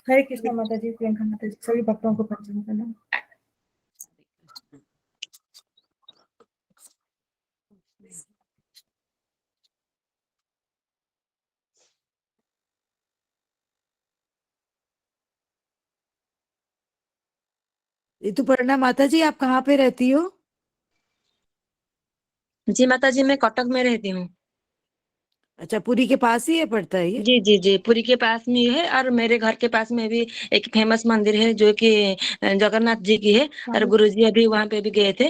हरे कृष्णा माता जी, प्रियंका माता जी, सभी भक्तों को पंचम प्रणाम। ऋतुपर्णा माता जी, आप कहाँ पे रहती हो? जी माता जी, मैं कटक में रहती हूँ। अच्छा, पुरी के पास ही है, पड़ता है ये? जी जी जी, पुरी के पास में है। और मेरे घर के पास में भी एक फेमस मंदिर है जो कि जगन्नाथ जी की है। और गुरुजी अभी वहां पे भी गए थे,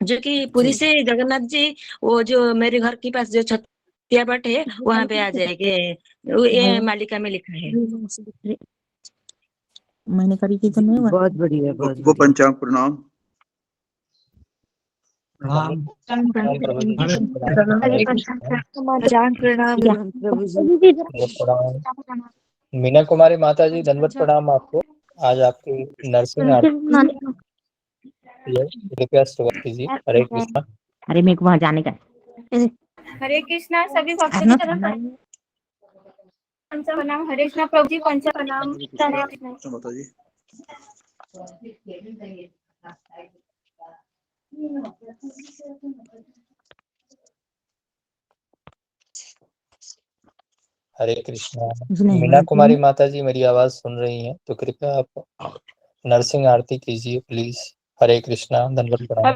जो कि पुरी से जगन्नाथ जी, वो जो मेरे घर के पास जो छतिया बट है वहां पे आ जाएंगे। ये मालिका में लिखा है। मैंने करी थी तो नहीं हुआ। बहुत बढ़िया, बहुत को बढ़िया। पंचांग प्रणाम। पंचांग प्रणाम प्रभु जी। मीना कुमारी माता जी, दंडवत प्रणाम आपको। आज आपकी नरसिंह आरती कृपया स्वागत कीजिए। हरे कृष्णा। अरे मेरे को वहां जाने का। हरे कृष्णा सभी भक्तों की तरफ पंचम प्रणाम। हरे कृष्णा प्रभु जी, पंचम प्रणाम। माता जी। हरे कृष्णा। मीना कुमारी माता जी मेरी आवाज सुन रही हैं तो कृपया आप नरसिंह आरती कीजिए प्लीज। हरे कृष्णा, दंडवत प्रणाम।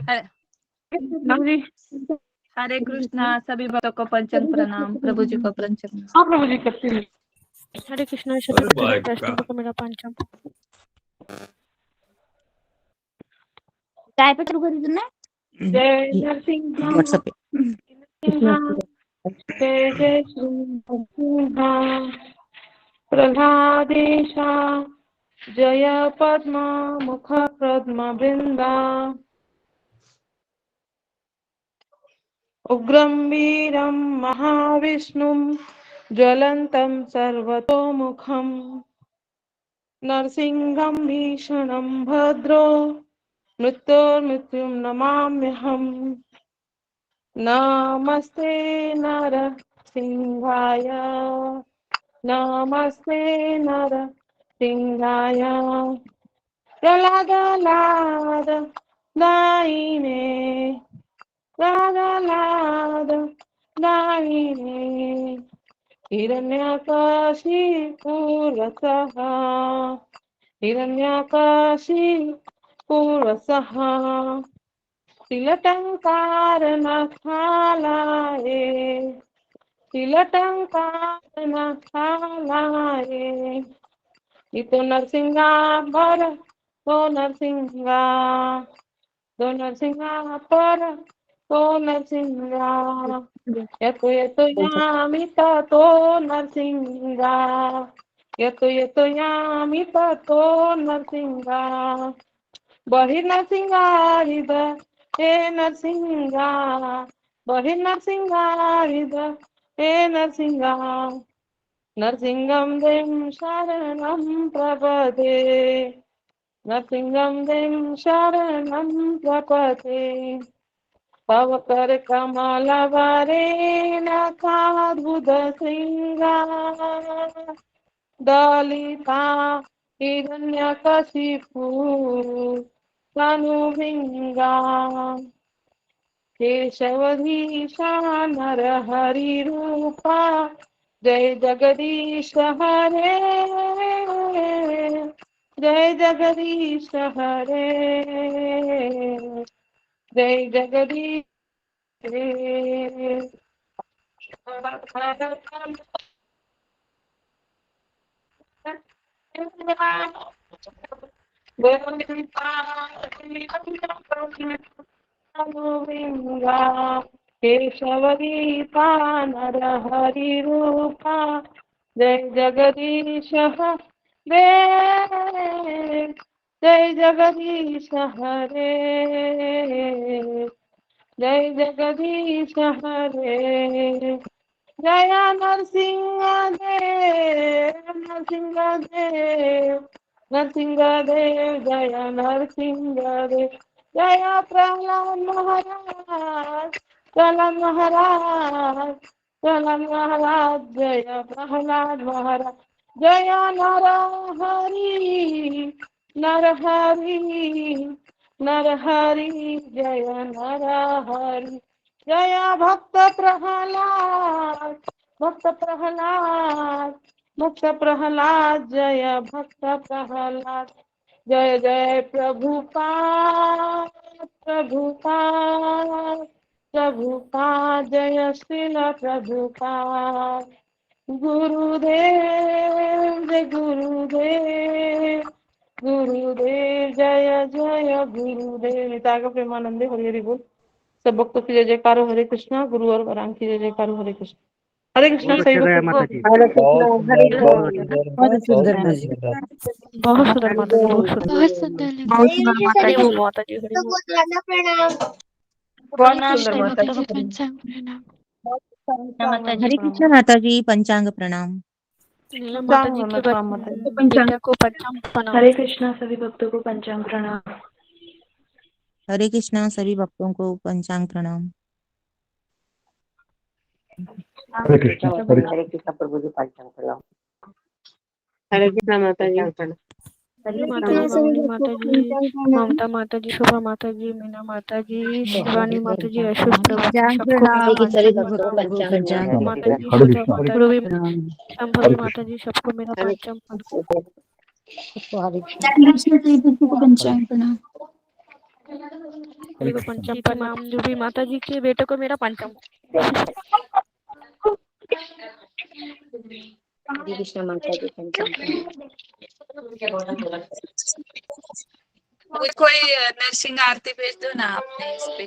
हरे कृष्णा सभी भक्तों को पंचम प्रणाम। प्रभु जी को पंचम। हाँ प्रभु जी, करती हूँ। हरे कृष्णा सभी वैष्णव को मेरा पंचम। चाय पे शुरू कर दी ना। जय नरसिंह व्हाट्सएप पे। जय जय सिंह प्रह्लादेशा जय पद्मा मुख पद्म वृंदा उग्रं वीरं महाविष्णुं ज्वलन्तं सर्वतोमुखं नरसिंहं भीषणं भद्रो मृत्युर्मृत्युं नमाम्यहम्। नमस्ते नरसिंहाय, नमस्ते नरसिंहाय। प्रह्लाद दायिने, प्रह्लाद दायिने। हिरण्यकशिपूर्वसः, हिरण्यकशिपूर्वसः। तिलटंकार नखालाए, तिलटंकार नखालाए। इतो नरसिंहा पर तो नरसिंहा, तो नरसिंहा पर तो नरसिंहा। यतो यतो यामि ततो नरसिंहा, यतो यतो यामि ततो नरसिंहा। बहिर्नरसिंहा हृदय हे नरसिंहा, बहिर्नरसिंहा हृदय हे नरसिंहा। नरसिंहं दें शरणं प्रपदे, नरसिंहं दें शरणं प्रपदे। तव कर कमल वरे नखाद्भुत श्रृंगा दलिता हिरण्यकशिपु तनुभृंगा। केशवधीशा नरहरि रूपा जय जगदीश हरे, जय जगदीश हरे, जय जगदीश हरे। केशवदीपा नरहरि रूपा जय जगदीश हरे, जय जगदीश हरे, जय जगदीश हरे। जय नरसिंह देव, नरसिंह देव, नरसिंह देव, जय नरसिंह देव। जय प्रहलाद महाराज, प्रहलाद महाराज, प्रहलाद महाराज, जय प्रहलाद महाराज। जय नरहरि नरहरि नरहरि जय नरहरि जय भक्त प्रहलाद भक्त प्रहलाद भक्त प्रहलाद जय भक्त प्रहलाद जय जय प्रभुपाद प्रभुपाद प्रभुपाद जय श्रील प्रभुपाद गुरुदेव जय गुरुदेव गुरुदेव जय जय गुरुदेव तागा प्रेमानंदे हरि हरि बोल। सब भक्तों की जय जयकारो हरे कृष्णा। गुरु और वरांग की जय जयकारो हरे कृष्ण। हरे कृष्णा सभी भक्तों को हरे कृष्णा बहुत हरे सुंदर बहुत कृष्णा सुंदर बहुत सुंदर बहुत माता जी। सुंदर। बहुत सुंदर माता जी, बहुत सुंदर। बहुत सुंदर लग बहुत सुंदर माता हरि जी। बोल माता जी, हरि बोल। बहुत सुंदर कृष्ण माता भक्तों को जी। पंचांग प्रणाम। हरे कृष्ण माता जी पंचांग प्रणाम। नीलम माता जी के बेटा को पंचांग प्रणाम। हरे कृष्णा सभी भक्तों को पंचांग प्रणाम। हरे कृष्णा सभी भक्तों को पंचांग प्रणाम। हरे कृष्ण हरे हरे कृष्णा प्रभु जी पंचांग प्रणाम। हरे कृष्णा माता जी। नीलम माता जी, मामनी माता जी, ममता माता जी, शोभा माता जी, मीना माता जी, शिवानी माता जी, अशोक प्रभु जी, पंचांग सबको मेरा प्रणाम सभी पंचांग भक्तों प्रणाम। को पंचांग माता जी हरे सुधा कृष्ण माता रूबी प्रणाम। संभवी माता जी, सबको मेरा पंचांग प्रणाम। कृष्ण सभी भक्तों को पंचांग प्रणाम। सभी को पंचांग प्रणाम। रूबी माता जी के बेटे को मेरा पंचांग। हरे कृष्णा माता जी पंचांग प्रणाम। मुझको नरसिंह आरती भेज दो ना आपने इस पे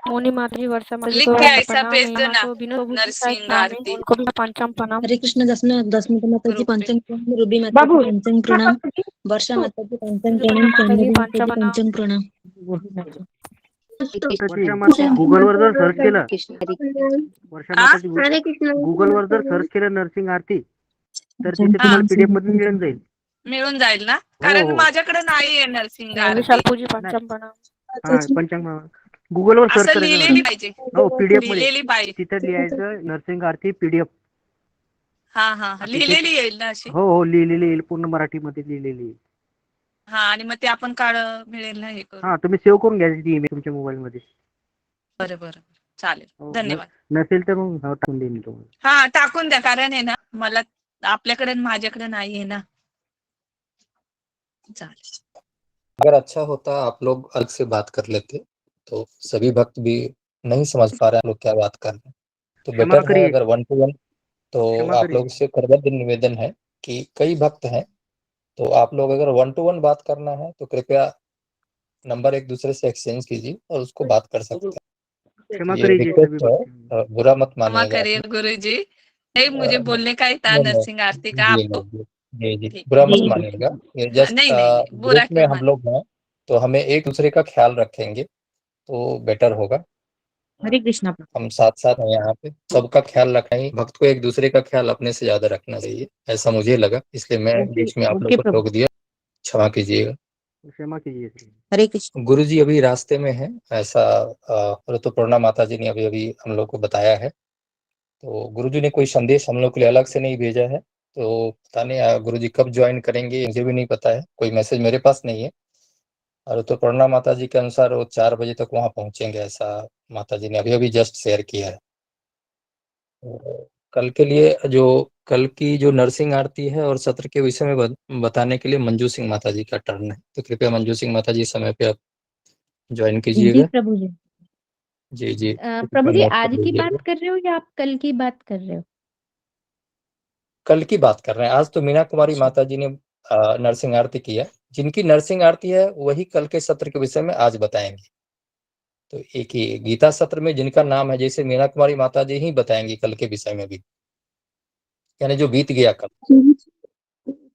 मोनी माता जी, वर्षा माता जी लिख को के ऐसा प्रणाम। भेज दो यहाँ ना तो विनोद प्रभु जी शायद नरसिंह नाम है, आरती उनको भी पंचांग प्रणाम। हरे कृष्ण दसमी माता जी ग्रुप पे। पंचांग प्रणाम। रूबी माता जी पंचांग प्रणाम। वर्षा माता जी पंचांग दुर्गा प्रणाम। माता जी सौंदर्य माता पंचांग जी प्रणाम। पंचांग प्रणाम। गुगलवर जर सर्च केलं वर्षा हाँ माताजी गुगलवर जर सर्च केलं नरसिंह आरती तर तिथे हाँ तुम्हाला पीडीएफ मध्ये मिळून जाईल. मिळून जाईल ना हो कारण हो माझ्याकडे नाही आहे नरसिंह विशाल आरती पूजी पंचांग प्रणाम। हा पंचांग गुगलवर सर्च असं करायचं लिहिलेली मॅडम. पाहिजे हो पीडीएफ मध्ये लिहिलेली पाहिजे तिथे लिहायचं नरसिंह आरती पीडीएफ. हा हा लिहिलेली येईल ना अशी हो हो लिहिलेली येईल पूर्ण मराठीमध्ये लिहिलेली येईल. हा आणि मग ते आपण काढ मिळेल ना हे करून हा तुम्ही सेव्ह करून घ्यायची ती ईमेल तुमच्या मोबाईल मध्ये. बरं बरं चालेल हो धन्यवाद नसेल तर मग टाकून देईन मी तुम्हाला. हा टाकून द्या कारण आहे ना मला आपल्याकडे आणि माझ्याकडे नाही आहे ना चालेल अगर अच्छा होता आप लोग अलग से बात कर लेते तो सभी भक्त भी नहीं समझ पा रहे हैं लोग क्या बात कर रहे हैं तो क्षमा बेटर है करिए अगर 1-to-1 तो क्षमा आप करिए. लोग से करबद्ध निवेदन है कि कई भक्त हैं तो आप लोग अगर 1-to-1 बात करना है तो कृपया नंबर एक दूसरे से एक्सचेंज कीजिए और उसको बात कर सकते हैं क्षमा ये करिए सभी रिक्वेस्ट है भक्त. बुरा मत क्षमा मानिएगा आप करिए लोग। गुरुजी नहीं मुझे बोलने का ही था नहीं, नरसिंह आरती का जी आपको नहीं, जी जी ठीक बुरा है मत मानिएगा ये जस्ट नहीं नहीं नहीं बुरा ग्रुप में क्यों हम मान लोग हैं तो हमें एक दूसरे का ख्याल रखेंगे तो बेटर होगा। हरे कृष्णा हम साथ साथ हैं यहाँ पे सबका ख्याल रखना ही भक्त को एक दूसरे का ख्याल अपने से ज्यादा रखना चाहिए ऐसा मुझे लगा इसलिए मैं बीच में आप ओके लोग को प्रभु। रोक दिया क्षमा कीजिएगा। क्षमा कीजिए. हरे कृष्ण। गुरु जी अभी रास्ते में है ऐसा ऋतुपर्णा माता जी ने अभी अभी हम लोग को बताया है तो गुरु जी ने कोई संदेश हम लोग के लिए अलग से नहीं भेजा है तो पता नहीं गुरु जी कब ज्वाइन करेंगे मुझे भी नहीं पता है कोई मैसेज मेरे पास नहीं है और ऋतुपर्णा माता जी के अनुसार वो 4 बजे तक वहां पहुंचेंगे ऐसा माता जी ने अभी अभी जस्ट शेयर किया है। तो कल के लिए जो कल की जो नरसिंह आरती है और सत्र के विषय में बताने के लिए मंजू सिंह माता जी का टर्न है तो कृपया मंजू सिंह माता जी समय पे आप ज्वाइन जी कीजिएगा। प्रभु जी। जी जी प्रभु जी नोट कर आज की लीजिएगा। बात कर रहे हो या आप कल की बात कर रहे हो? कल की बात कर रहे हैं आज तो मीना कुमारी माता जी ने नरसिंह आरती किया जिनकी नरसिंह आरती है वही कल के सत्र के विषय में आज बताएंगे तो एक ही गीता सत्र में जिनका नाम है जैसे मीना कुमारी माता जी ही बताएंगी कल के विषय में भी यानी जो बीत गया कल।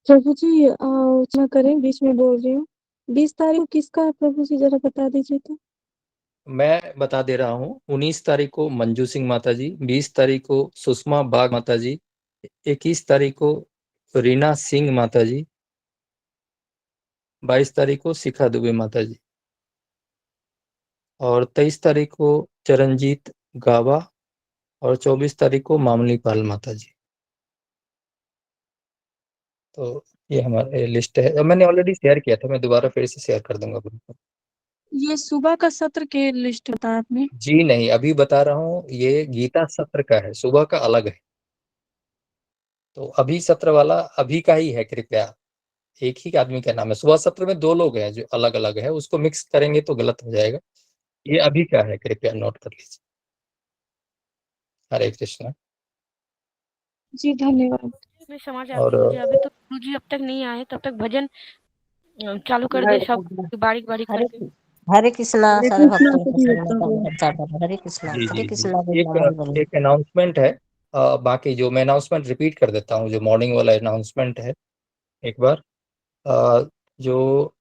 प्रभु जी क्षमा करें बीच में बोल रही हूँ। 20 तारीख को किसका है प्रभु जी जरा बता दीजिए तो। मैं बता दे रहा हूँ 19 तारीख को मंजू सिंह माता जी 20 तारीख को सुषमा बाग माता जी 21 तारीख को रीना सिंह माता जी 22 तारीख को शिखा दुबे माता जी और 23 तारीख को चरणजीत गावा और 24 तारीख को मामली पाल माता जी। तो ये हमारे लिस्ट है, मैंने ऑलरेडी शेयर किया था, मैं दोबारा फिर से शेयर कर दूंगा ग्रुप पर। ये सुबह का सत्र के लिस्ट बताया आपने? जी नहीं, अभी बता रहा हूँ, ये गीता सत्र का है, सुबह का अलग है। तो अभी सत्र वाला अभी का ही है, कृपया। एक ही आदमी का नाम है, सुबह सत्र में 2 लोग हैं जो अलग अलग है, उसको मिक्स करेंगे तो गलत हो जाएगा। ये अभी का है, कृपया नोट कर लीजिए। हरे कृष्णा। जी धन्यवाद। मैं समझ आ और गई मुझे। अभी तो गुरुजी अब तक नहीं आए, तब तक भजन चालू कर दे सब बारीक बारीक करके। हरे कृष्णा हरे सारे कृष्णा भक्तों को सभी शरण भक्तों को। हरे कृष्णा जी हरे जी कृष्णा जी, बोलना हरि बोलना। एक अनाउंसमेंट है। बाकी जो मैं अनाउंसमेंट रिपीट कर देता हूँ, जो मॉर्निंग वाला अनाउंसमेंट है एक बार। जो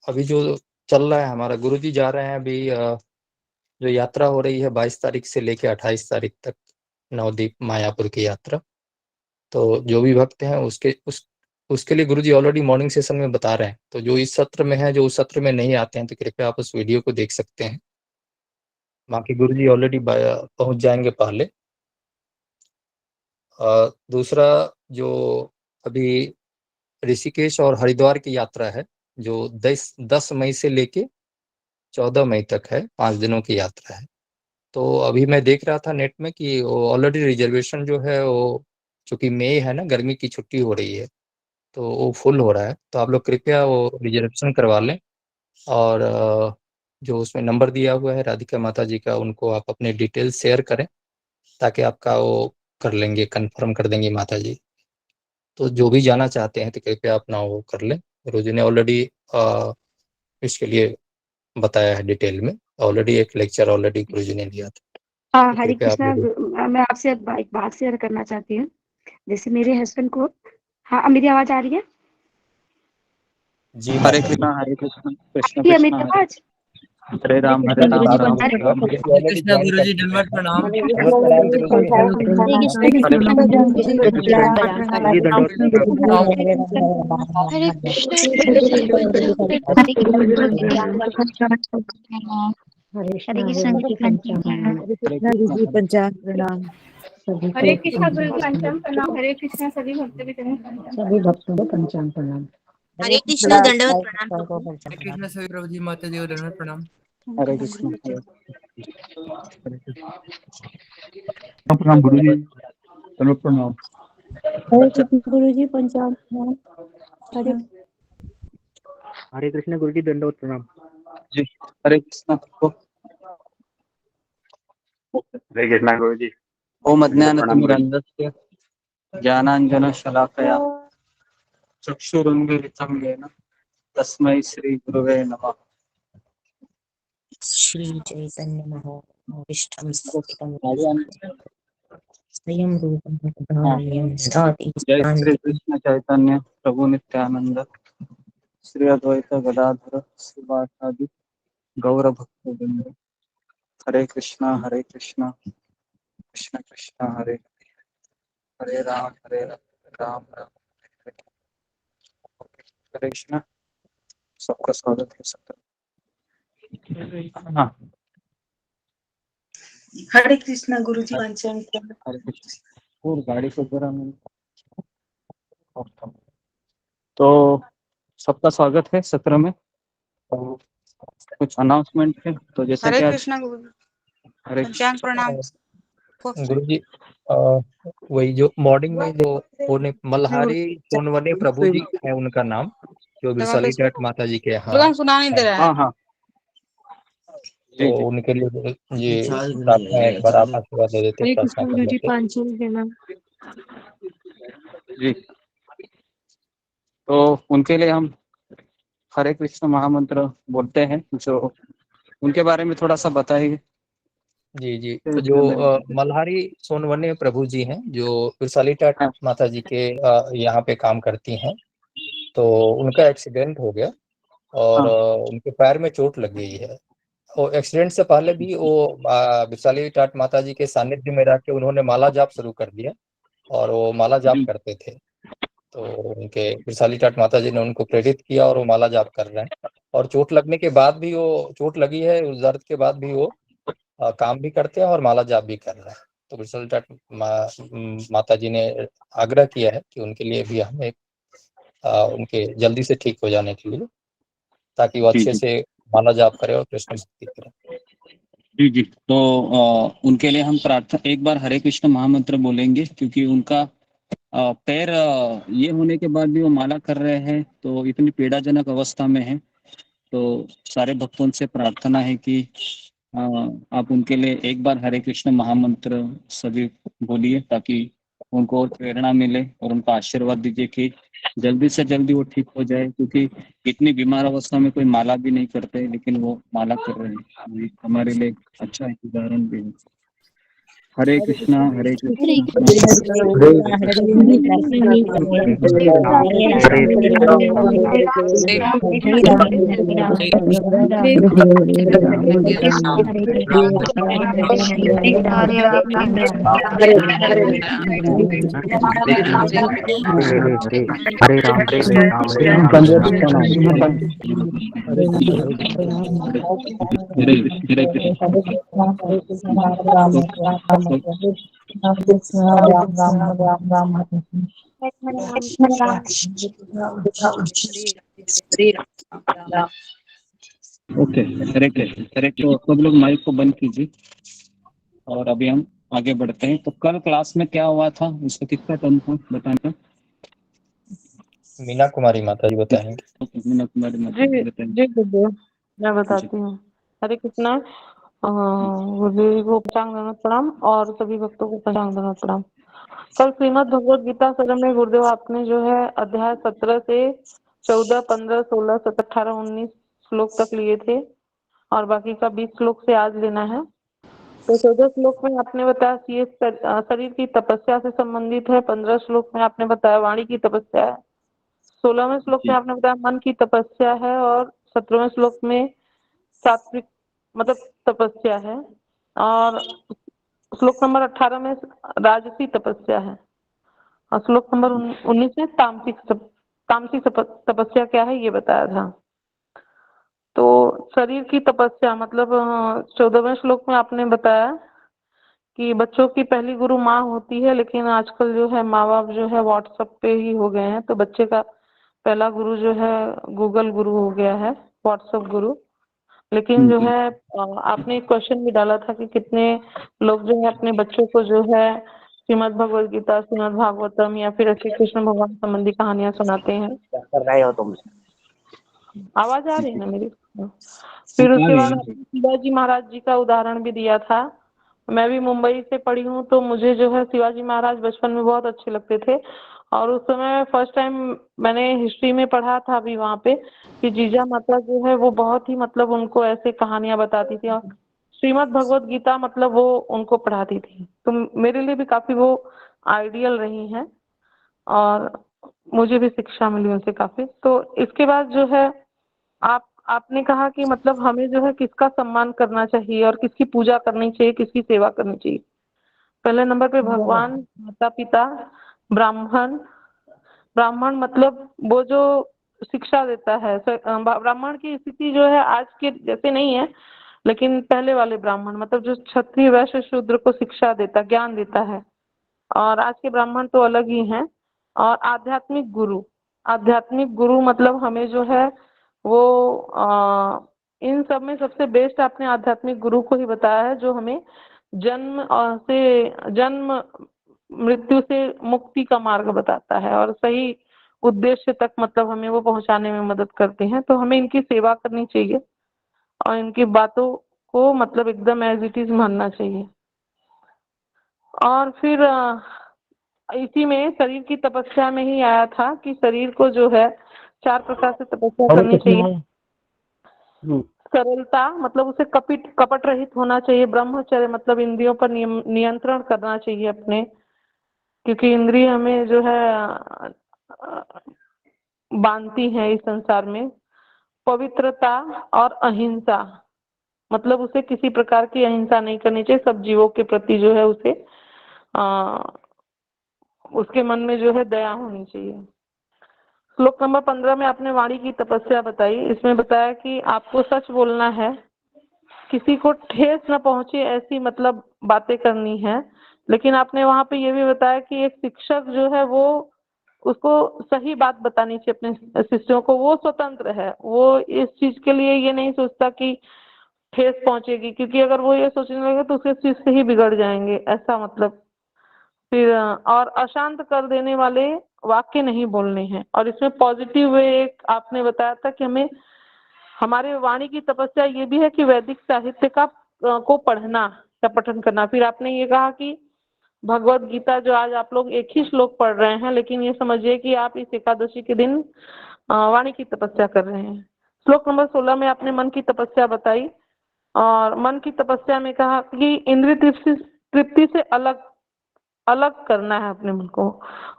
अभी जो चल रहा है, हमारा गुरुजी जा रहे हैं अभी, जो यात्रा हो रही है 22 तारीख से लेके 28 तारीख तक, नवदीप मायापुर की यात्रा। तो जो भी भक्त हैं उसके लिए गुरुजी ऑलरेडी मॉर्निंग सेशन में बता रहे हैं। तो जो इस सत्र में है, जो उस सत्र में नहीं आते हैं, तो कृपया आप उस वीडियो को देख सकते हैं। बाकी गुरुजी ऑलरेडी पहुंच जाएंगे पहले। दूसरा, जो अभी ऋषिकेश और हरिद्वार की यात्रा है, जो 10 मई से लेके 14 मई तक है, 5 दिनों की यात्रा है। तो अभी मैं देख रहा था नेट में कि वो ऑलरेडी रिजर्वेशन जो है, वो चूंकि मई है ना, गर्मी की छुट्टी हो रही है, तो वो फुल हो रहा है। तो आप लोग कृपया वो रिजर्वेशन करवा लें। और जो उसमें नंबर दिया हुआ है राधिका माता जी का, उनको आप अपने डिटेल्स शेयर करें, ताकि आपका वो कर लेंगे, कंफर्म कर देंगे माता जी। तो जो भी जाना चाहते हैं तो कृपया अपना वो कर लें। रोजी ने ऑलरेडी इसके लिए बताया है डिटेल में, ऑलरेडी एक लेक्चर ऑलरेडी गुरुजी ने लिया था। हाँ, तो हरे कृपया आप कृष्णा। लोग। मैं आपसे एक बात शेयर करना चाहती हूँ। जैसे मेरे हस्बैंड को, हाँ मेरी आवाज आ रही है? जी हरे माता जी। कृष्ण कृष्ण आ रही है मेरी कृष्ण आवाज? हरे राम हरे राम कृष्णा राम गुरुजी राम। ऑलरेडी ज्वाइन कर गुरुजी चुके दंडवत हैं। प्रणाम। दंडवत प्रणाम गुरुजी। हरे कृष्णा गुरुजी। जी दंडवत प्रणाम। हरे हरे कृष्णा गुरुजी गुरुजी पंचांग प्रणाम। हरे कृष्णा गुरु पंचम प्रणाम। हरे कृष्णा सभी भक्त भी सभी भक्तों को पंचांग प्रणाम। हरे कृष्णा दंडवत प्रणाम। हरे कृष्णा सभी प्रभु जी माता जी को दंडवत प्रणाम। हरे कृष्ण प्रणाम गुरुजी, दंडवत प्रणाम। हरे कृष्ण गुरुजी पंचांग प्रणाम। हरे हरे कृष्ण गुरुजी, दंडवत प्रणाम। जी हरे कृष्ण। हरे कृष्ण गुरुजी। ओम अज्ञानतिमिरन्धस्य ज्ञानाञ्जनशलाकया चक्षुरुन्मीलितं येन तस्मै श्री गुरुवे नमः। श्री चैतन्य महाविष्ठम स्थापितं स्वयं रूपं तदान्यं ददाति जय श्री कृष्ण चैतन्य प्रभु नित्यानंद श्री अद्वैत गदाधर श्रीवासादि गौर भक्तवृंद। हरे कृष्णा कृष्ण कृष्ण हरे हरे राम राम राम हरे कृष्ण। सबका स्वागत है सत्र। हाँ हरे कृष्णा गुरुजी पंचांग प्रणाम। हरे कृष्ण। और गाड़ी से जरा तो सबका स्वागत है सत्र में। और कुछ अनाउंसमेंट है, तो जैसे हरे कि आज कृष्णा गुरुजी हरे पंचांग प्रणाम। गुरुजी, वही जो मॉर्निंग में जो मल्हारी सोनवने प्रभु जी है उनका नाम, जो बिरसाली टाट माता जी के यहाँ सुना नहीं दे रहा है। हाँ हाँ तो उनके लिए ये प्रार्थना एक बार आप आशीर्वाद दे देते, हरे प्रार्थना कृष्ण कर गुरुजी लेते। पंचांग प्रणाम। जी। तो उनके लिए हम हरे कृष्ण महामंत्र बोलते हैं, जो उनके बारे में थोड़ा सा बताइए। जी जी। तो जो मल्हारी सोनवने प्रभु जी हैं, जो बिरसाली टाट माता जी के यहाँ पे काम करती हैं, तो उनका एक्सीडेंट हो गया और उनके पैर में चोट लग गई है। और एक्सीडेंट से पहले भी वो बिरसाली टाट माता जी के सानिध्य में रह के उन्होंने माला जाप शुरू कर दिया, और वो माला जाप करते थे। तो उनके बिरसाली टाट माता जी ने उनको प्रेरित किया और वो माला जाप कर रहे हैं। और चोट लगने के बाद भी, वो चोट लगी है, उस दर्द के बाद भी वो काम भी करते हैं और माला जाप भी कर रहे हैं। तो रिजल्ट माता जी ने आग्रह किया है कि उनके लिए भी हम एक उनके जल्दी से ठीक हो जाने के लिए, ताकि वो अच्छे से माला जाप करे और कृष्ण भक्ति करे। जी जी। तो उनके लिए हम प्रार्थना एक बार हरे कृष्ण महामंत्र बोलेंगे, क्योंकि उनका पैर ये होने के बाद भी वो माला कर रहे हैं, तो इतनी पीड़ाजनक अवस्था में है। तो सारे भक्तों से प्रार्थना है कि आप उनके लिए एक बार हरे कृष्ण महामंत्र सभी बोलिए, ताकि उनको और प्रेरणा मिले और उनका आशीर्वाद दीजिए कि जल्दी से जल्दी वो ठीक हो जाए, क्योंकि इतनी बीमार अवस्था में कोई माला भी नहीं करते, लेकिन वो माला कर रहे हैं। ये हमारे लिए अच्छा एक उदाहरण भी है। हरे कृष्णा हरे ओके। हरे कृष्ण हरे कृष्ण। सब लोग माइक को बंद कीजिए और अभी हम आगे बढ़ते हैं। तो कल क्लास में क्या हुआ था, उसका किसका टर्न था बताना? मीना कुमारी माता जी बताएंगे। मीना कुमारी माता जी बताएंगे। जी गुरुदेव, मैं बताती हूँ। हरे कृष्णा। गुरुदेव जी को पंचांग दंडवत प्रणाम और सभी भक्तों को पंचांग दंडवत प्रणाम। कल श्रीमद् भगवद गीता सदन में गुरुदेव आपने जो है अध्याय 17 से 14, 15, 16, 17, 18, 19 श्लोक तक लिए थे और बाकी का 20 श्लोक से आज लेना है। तो 14 श्लोक में आपने बताया ये शरीर की तपस्या से संबंधित है। 15 श्लोक में आपने बताया वाणी की तपस्या है। 16वें श्लोक में आपने बताया मन की तपस्या है और 17वें श्लोक में सात्विक मतलब तपस्या है और श्लोक नंबर 18 में राजसी तपस्या है और श्लोक नंबर 19 में तामसिक तपस्या क्या है ये बताया था। तो शरीर की तपस्या मतलब 14वें श्लोक में आपने बताया कि बच्चों की पहली गुरु माँ होती है, लेकिन आजकल जो है माँ बाप जो है व्हाट्सएप पे ही हो गए हैं, तो बच्चे का पहला गुरु जो है गूगल गुरु हो गया है, व्हाट्सएप गुरु। लेकिन जो है आपने एक क्वेश्चन भी डाला था कि कितने लोग जो है अपने बच्चों को जो है श्रीमद् भगवद गीता, श्रीमद् भागवतम या फिर श्री कृष्ण भगवान संबंधी कहानियां सुनाते हैं। कर रहे हो तुम? आवाज आ रही है ना मेरी? फिर उसके बाद शिवाजी महाराज जी का उदाहरण भी दिया था। मैं भी मुंबई से पढ़ी हूँ, तो मुझे जो है शिवाजी महाराज बचपन में बहुत अच्छे लगते थे और उस समय फर्स्ट टाइम मैंने हिस्ट्री में पढ़ा था अभी वहाँ पे कि जीजा माता जो है वो बहुत ही मतलब उनको ऐसे कहानियां बताती थी और श्रीमद् भगवद गीता मतलब वो उनको पढ़ाती थी। तो मेरे लिए भी काफी वो आइडियल रही हैं और मुझे भी शिक्षा मिली उनसे काफी। तो इसके बाद जो है आपने कहा कि मतलब हमें जो है किसका सम्मान करना चाहिए और किसकी पूजा करनी चाहिए, किसकी सेवा करनी चाहिए। पहले नंबर पे भगवान, माता पिता, ब्राह्मण मतलब वो जो शिक्षा देता है। ब्राह्मण की स्थिति जो है आज के जैसे नहीं है, लेकिन पहले वाले ब्राह्मण मतलब जो क्षत्रिय वैश्य शूद्र को शिक्षा देता, ज्ञान देता है, और आज के ब्राह्मण तो अलग ही हैं। और आध्यात्मिक गुरु मतलब हमें जो है वो इन सब में सबसे बेस्ट आपने आध्यात्मिक गुरु को ही बताया है, जो हमें जन्म मृत्यु से मुक्ति का मार्ग बताता है और सही उद्देश्य तक मतलब हमें वो पहुंचाने में मदद करते हैं। तो हमें इनकी सेवा करनी चाहिए और इनकी बातों को मतलब एकदम एज इट इज मानना चाहिए। और फिर इसी में शरीर की तपस्या में ही आया था कि शरीर को जो है 4 प्रकार से तपस्या करनी चाहिए। सरलता मतलब उसे कपट रहित होना चाहिए। ब्रह्मचर्य मतलब इंद्रियों पर नियंत्रण करना चाहिए अपने, क्योंकि इंद्रिय हमें जो है बांधती है इस संसार में। पवित्रता और अहिंसा मतलब उसे किसी प्रकार की अहिंसा नहीं करनी चाहिए, सब जीवों के प्रति जो है उसे उसके मन में जो है दया होनी चाहिए। श्लोक नंबर 15 में आपने वाणी की तपस्या बताई। इसमें बताया कि आपको सच बोलना है, किसी को ठेस न पहुंचे ऐसी मतलब बातें करनी है, लेकिन आपने वहाँ पे ये भी बताया कि एक शिक्षक जो है वो उसको सही बात बतानी चाहिए अपने शिष्यों को, वो स्वतंत्र है, वो इस चीज के लिए ये नहीं सोचता कि ठेस पहुंचेगी, क्योंकि अगर वो ये सोचने लगे तो उसके शिष्य ही बिगड़ जाएंगे, ऐसा मतलब। फिर और अशांत कर देने वाले वाक्य नहीं बोलने हैं। और इसमें पॉजिटिव वे एक आपने बताया था कि हमें हमारे वाणी की तपस्या ये भी है कि वैदिक साहित्य का को पढ़ना या पठन करना। फिर आपने ये कहा कि भगवत गीता जो आज आप लोग एक ही श्लोक पढ़ रहे हैं, लेकिन ये समझिए कि आप इस एकादशी के दिन वाणी की तपस्या कर रहे हैं। श्लोक नंबर 16 में आपने मन की तपस्या बताई, और मन की तपस्या में कहा कि इंद्रिय तृप्ति से अलग अलग करना है अपने मन को,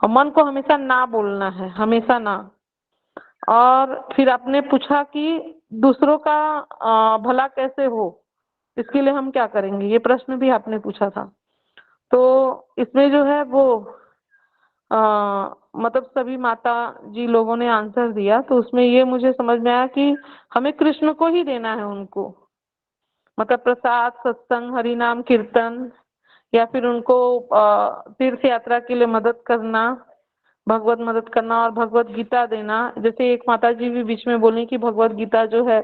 और मन को हमेशा ना बोलना है, हमेशा ना। और फिर आपने पूछा कि दूसरों का भला कैसे हो, इसके लिए हम क्या करेंगे, ये प्रश्न भी आपने पूछा था। तो इसमें जो है वो मतलब सभी माता जी लोगों ने आंसर दिया, तो उसमें ये मुझे समझ में आया कि हमें कृष्ण को ही देना है उनको, मतलब प्रसाद, सत्संग, हरि नाम कीर्तन, या फिर उनको तीर्थ यात्रा के लिए मदद करना, भगवत मदद करना, और भगवत गीता देना। जैसे एक माता जी भी बीच में बोली कि भगवत गीता जो है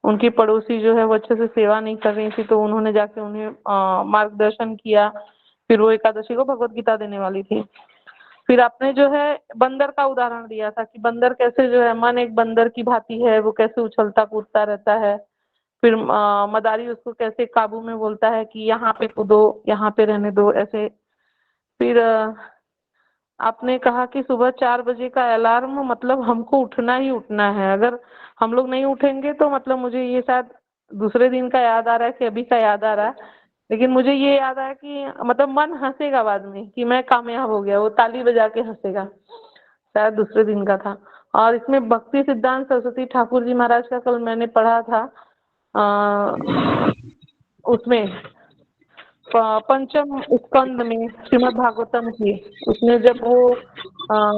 उनकी पड़ोसी जो है वो अच्छे से सेवा नहीं कर रही थी, तो उन्होंने जाके उन्हें मार्गदर्शन किया, फिर वो एकादशी को भगवत गीता देने वाली थी। फिर आपने जो है बंदर का उदाहरण दिया था कि बंदर कैसे जो है, मन एक बंदर की भांति है, वो कैसे उछलता कूदता रहता है। फिर मदारी उसको कैसे काबू में बोलता है कि यहाँ पे कूदो, यहाँ पे रहने दो, ऐसे। फिर आपने कहा कि सुबह 4 बजे का अलार्म, मतलब हमको उठना ही उठना है, अगर हम लोग नहीं उठेंगे तो मतलब मुझे ये शायद दूसरे दिन का याद आ रहा है कि अभी का याद आ रहा है, लेकिन मुझे ये याद आया कि मतलब मन हंसेगा बाद में कि मैं कामयाब हो गया, वो ताली बजा के हंसेगा, शायद दूसरे दिन का था। और इसमें भक्ति सिद्धांत सरस्वती ठाकुर जी महाराज का कल मैंने पढ़ा था, उसमें पंचम स्कंद में श्रीमद् भागवतम की, उसमें जब वो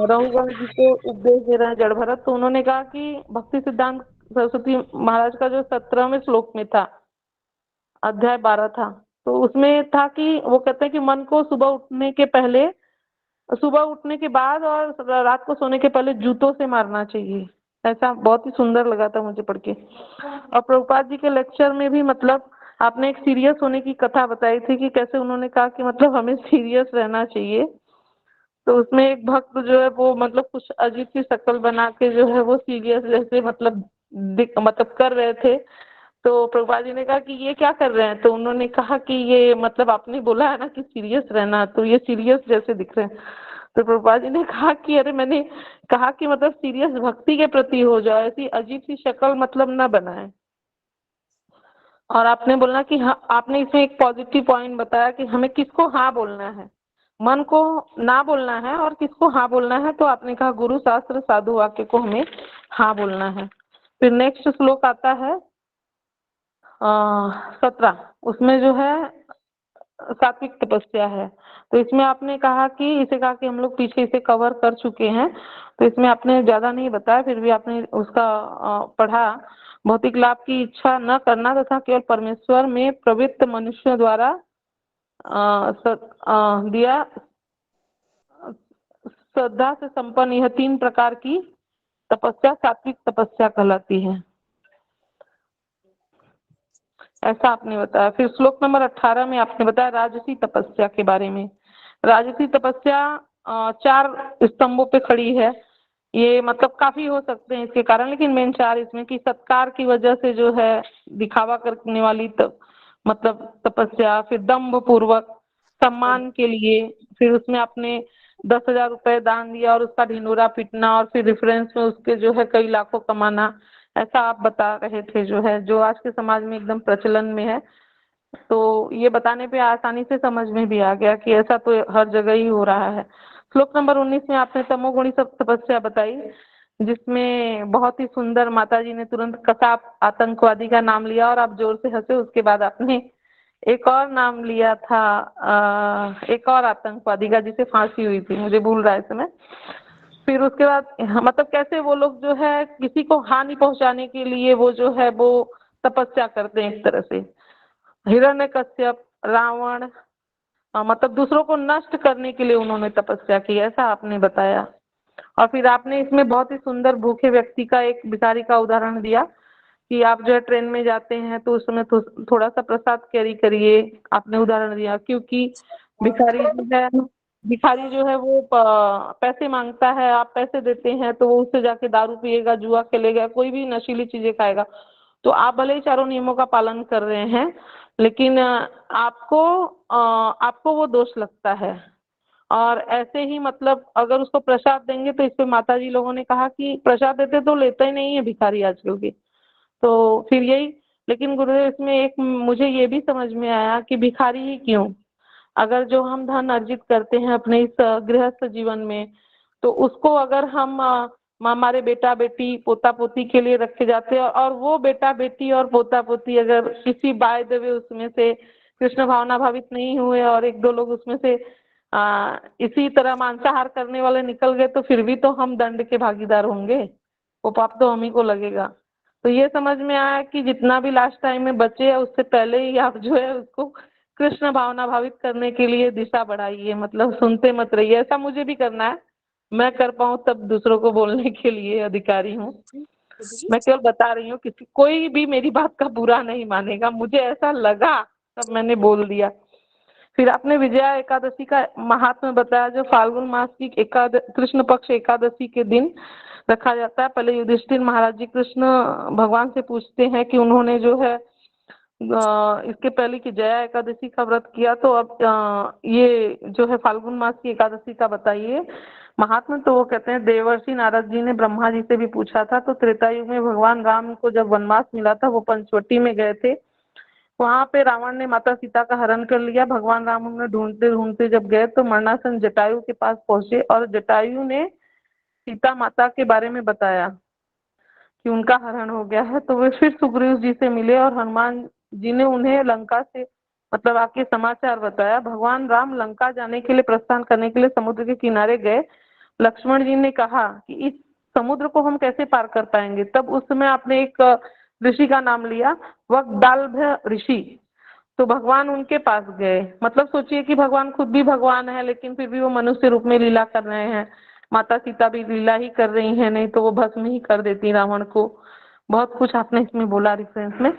रघुगण जी को उपदेश दे रहे हैं जड़ भरत, तो उन्होंने कहा कि भक्ति सिद्धांत सरस्वती महाराज का जो 17वें श्लोक में था, अध्याय 12 था, तो उसमें था कि वो कहते हैं कि मन को सुबह उठने के पहले, सुबह उठने के बाद और रात को सोने के पहले जूतों से मारना चाहिए। ऐसा बहुत ही सुंदर लगा था मुझे पढ़ के। और प्रभुपाद जी के लेक्चर में भी मतलब आपने एक सीरियस होने की कथा बताई थी कि कैसे उन्होंने कहा कि मतलब हमें सीरियस रहना चाहिए। तो उसमें एक भक्त जो है वो मतलब कुछ अजीब सी शक्ल बना के जो है वो सीरियस जैसे मतलब कर रहे थे, तो प्रभुपाद जी ने कहा कि ये क्या कर रहे हैं, तो उन्होंने कहा कि ये मतलब आपने बोला है ना कि सीरियस रहना, तो ये सीरियस जैसे दिख रहे हैं। तो प्रभुपाद जी ने कहा कि अरे मैंने कहा कि मतलब सीरियस भक्ति के प्रति हो जाओ, ऐसी अजीब सी शक्ल मतलब ना बनाए। और आपने बोलना कि हाँ, आपने इसमें एक पॉजिटिव पॉइंट बताया कि हमें किसको हाँ बोलना है, मन को ना बोलना है और किसको हाँ बोलना है, तो आपने कहा गुरु शास्त्र साधु वाक्य को हमें हाँ बोलना है। फिर नेक्स्ट श्लोक आता है 17, उसमें जो है सात्विक तपस्या है। तो इसमें आपने कहा कि इसे कहा कि हम लोग पीछे इसे कवर कर चुके हैं, तो इसमें आपने ज्यादा नहीं बताया, फिर भी आपने उसका पढ़ा। भौतिक लाभ की इच्छा न करना तथा केवल परमेश्वर में प्रवृत्त मनुष्य द्वारा दिया श्रद्धा से संपन्न यह 3 प्रकार की तपस्या सात्विक तपस्या कहलाती है, ऐसा आपने बताया। फिर श्लोक नंबर 18 में आपने बताया राजसी तपस्या के बारे में। राजसी तपस्या 4 स्तंभों पे खड़ी है, ये मतलब काफी हो सकते हैं इसके कारण, लेकिन मेन 4 इसमें कि सत्कार की वजह से जो है दिखावा करने वाली मतलब तपस्या, फिर दम्भ पूर्वक सम्मान के लिए, फिर उसमें आपने 10,000 रुपए दान दिया और उसका ढिंडोरा पीटना, और फिर रेफरेंस में उसके जो है कई लाखों कमाना, ऐसा आप बता रहे थे जो है, जो आज के समाज में एकदम प्रचलन में है। तो ये बताने पे आसानी से समझ में भी आ गया कि ऐसा तो हर जगह ही हो रहा है। श्लोक नंबर 19 में आपने तमोगुणी तपस्या बताई, जिसमें बहुत ही सुंदर माता जी ने तुरंत कसाप आतंकवादी का नाम लिया और आप जोर से हंसे। उसके बाद आपने एक और नाम लिया था, एक और आतंकवादी का जिसे फांसी हुई थी, मुझे भूल रहा है इस समय। फिर उसके बाद मतलब कैसे वो लोग जो है किसी को हानि पहुंचाने के लिए वो जो है वो तपस्या करते हैं एक तरह से। हिरण्यकश्यप, रावण, मतलब दूसरों को नष्ट करने के लिए उन्होंने तपस्या की, ऐसा आपने बताया। और फिर आपने इसमें बहुत ही सुंदर भूखे व्यक्ति का, एक भिखारी का उदाहरण दिया कि आप जो है ट्रेन में जाते हैं तो उस समय थोड़ा सा प्रसाद कैरी करिए, आपने उदाहरण दिया। क्योंकि भिखारी जो है वो पैसे मांगता है, आप पैसे देते हैं तो वो उससे जाके दारू पिएगा, जुआ खेलेगा, कोई भी नशीली चीजें खाएगा। तो आप भले ही चारों नियमों का पालन कर रहे हैं, लेकिन आपको वो दोष लगता है। और ऐसे ही मतलब अगर उसको प्रसाद देंगे तो इस पे माता जी लोगों ने कहा कि प्रसाद देते तो लेता ही नहीं है भिखारी आजकल के, तो फिर यही। लेकिन गुरुदेव इसमें एक मुझे ये भी समझ में आया कि भिखारी ही क्यों, अगर जो हम धन अर्जित करते हैं अपने इस गृहस्थ जीवन में, तो उसको अगर हम हमारे बेटा बेटी पोता पोती के लिए रखे जाते हैं, और वो बेटा बेटी और पोता पोती अगर किसी बाय द वे उसमें से कृष्ण भावना भावित नहीं हुए और एक दो लोग उसमें से इसी तरह मांसाहार करने वाले निकल गए, तो फिर भी तो हम दंड के भागीदार होंगे, वो पाप तो हम ही को लगेगा। तो ये समझ में आया कि जितना भी लास्ट टाइम में बचे है उससे पहले ही आप जो है उसको कृष्ण भावना भावित करने के लिए दिशा बढ़ाइए, मतलब सुनते मत रहिए। ऐसा मुझे भी करना है, मैं कर पाऊँ तब दूसरों को बोलने के लिए अधिकारी हूँ। मैं केवल बता रही हूँ, किसी कोई भी मेरी बात का बुरा नहीं मानेगा, मुझे ऐसा लगा तब मैंने बोल दिया। फिर आपने विजया एकादशी का महात्म्य बताया, जो फाल्गुन मास की कृष्ण पक्ष एकादशी के दिन रखा जाता है। पहले युधिष्ठिर महाराज जी कृष्ण भगवान से पूछते हैं कि उन्होंने जो है इसके पहले की जया एकादशी का व्रत किया, तो अब ये जो है फाल्गुन मास की एकादशी का बताइए महात्मा। तो वो कहते हैं देवर्षि नारद जी ने ब्रह्मा जी से भी पूछा था। तो त्रेता युग में भगवान राम को जब वनवास मिला था, वो पंचवटी में गए थे, वहां पे रावण ने माता सीता का हरण कर लिया। भगवान राम उन्हें ढूंढते ढूंढते जब गए तो मरणासन जटायु के पास पहुंचे, और जटायु ने सीता माता के बारे में बताया कि उनका हरण हो गया है। तो वे फिर सुग्रीव जी से मिले और हनुमान जी ने उन्हें लंका से मतलब आके समाचार बताया। भगवान राम लंका जाने के लिए प्रस्थान करने के लिए समुद्र के किनारे गए। लक्ष्मण जी ने कहा कि इस समुद्र को हम कैसे पार कर पाएंगे। तब उस समय आपने एक ऋषि का नाम लिया, वक्दाल्भ ऋषि। तो भगवान उनके पास गए। मतलब सोचिए कि भगवान खुद भी भगवान है, लेकिन फिर भी वो मनुष्य रूप में लीला कर रहे हैं। माता सीता भी लीला ही कर रही हैं, नहीं तो वो भस्म ही कर देती रावण को। बहुत कुछ आपने इसमें बोला रेफरेंस में।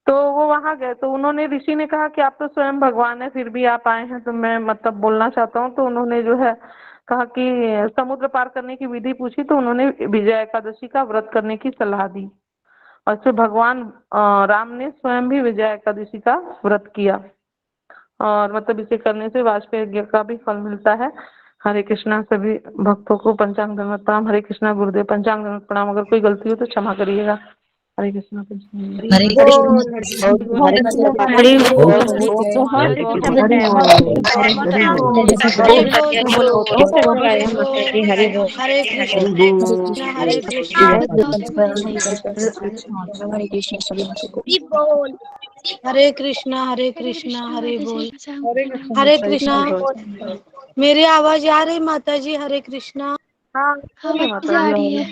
तो वो वहां गए तो उन्होंने, ऋषि ने कहा कि आप तो स्वयं भगवान है, फिर भी आप आए हैं, तो मैं मतलब बोलना चाहता हूँ। तो उन्होंने जो है कहा कि समुद्र पार करने की विधि पूछी, तो उन्होंने विजया एकादशी का व्रत करने की सलाह दी। और फिर भगवान राम ने स्वयं भी विजया एकादशी का व्रत किया, और मतलब इसे करने से वाजपेयी यज्ञ का भी फल मिलता है। हरे कृष्णा। सभी भक्तों को पंचांग दंडवत प्रणाम। हरे कृष्णा गुरुदेव। पंचांग दंडवत प्रणाम। अगर कोई गलती हो तो क्षमा करिएगा। हरे कृष्णा। हरे कृष्ण बहुत हरे अच्छा कृष्ण बताया बहुत बहुत अच्छा हरि बताया बोल माता बहुत अच्छा बताया माता जी हरि बोल हरे हरि कृष्णा बोल हरे कृष्णा हरे कृष्ण सभी को बोल। हरे कृष्णा हरे कृष्णा हरे बोल। हरे कृष्णा। मेरी आवाज आ रही माता जी? हरे कृष्णा। हाँ आ रही है।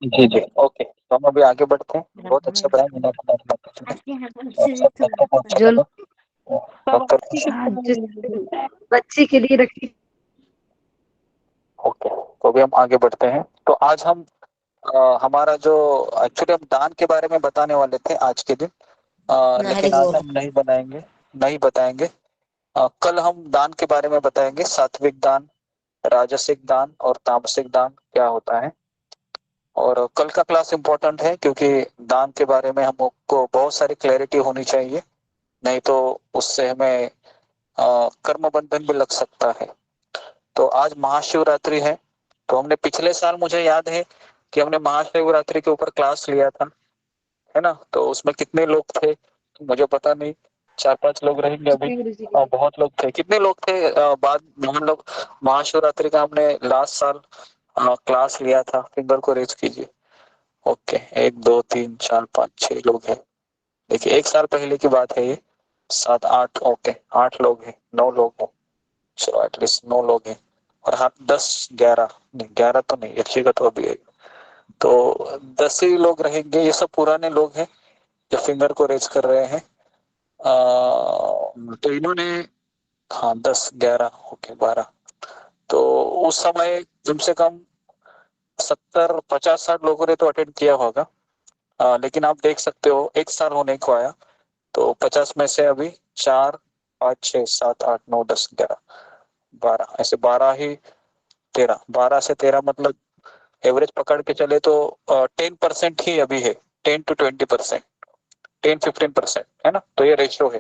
जी जी ओके, तो हम अभी आगे बढ़ते हैं। बहुत अच्छा बताया मैंने जो डॉक्टर। बच्चे के लिए रखी। ओके, तो अभी हम आगे बढ़ते हैं। तो आज हम हमारा जो एक्चुअली हम दान के बारे में बताने वाले थे आज के दिन, लेकिन आज हम नहीं बताएंगे। कल हम दान के बारे में बताएंगे, सात्विक दान, राजसिक दान और तामसिक दान क्या होता है। और कल का क्लास इंपॉर्टेंट है क्योंकि दान के बारे में हमको बहुत सारी क्लैरिटी होनी चाहिए, नहीं तो उससे हमें कर्म बंधन भी लग सकता है। तो आज महाशिवरात्रि है, तो हमने पिछले साल, मुझे याद है कि हमने महाशिवरात्रि के ऊपर क्लास लिया था, है ना। तो उसमें कितने लोग थे मुझे पता नहीं, 4-5 लोग रहेंगे अभी। बहुत लोग थे। कितने लोग थे? बाद हम लोग महाशिवरात्रि का हमने लास्ट साल क्लास लिया था, फिंगर को रेज कीजिए। ओके, 1 2 3 4 5 6 लोग हैं। देखिए, एक साल पहले की बात है ये। 7 8 ओके, 8 लोग हैं, 9 लोग हैं। चलो एटलीस्ट 9 लोग हैं। और हाँ 10 11 नहीं, 11 तो नहीं, एक जगह तो अभी है, तो 10 ही लोग रहेंगे। ये सब पुराने लोग हैं जो फिंगर को रेज कर रहे हैं। तो इन्होंने, हाँ 10, 11, ओके 12, तो उस समय कम से कम 70, 50, 60 लोगों ने तो अटेंड किया होगा। लेकिन आप देख सकते हो 1 साल होने को आया, तो 50 में से अभी 4, 5, 6, 7, 8, 9, 10, 11, 12, ऐसे 12 ही 13, 12 से 13 मतलब एवरेज पकड़ के चले तो 10% ही अभी है, 10 to 20%, 10-15% है ना, तो ये रेशियो है।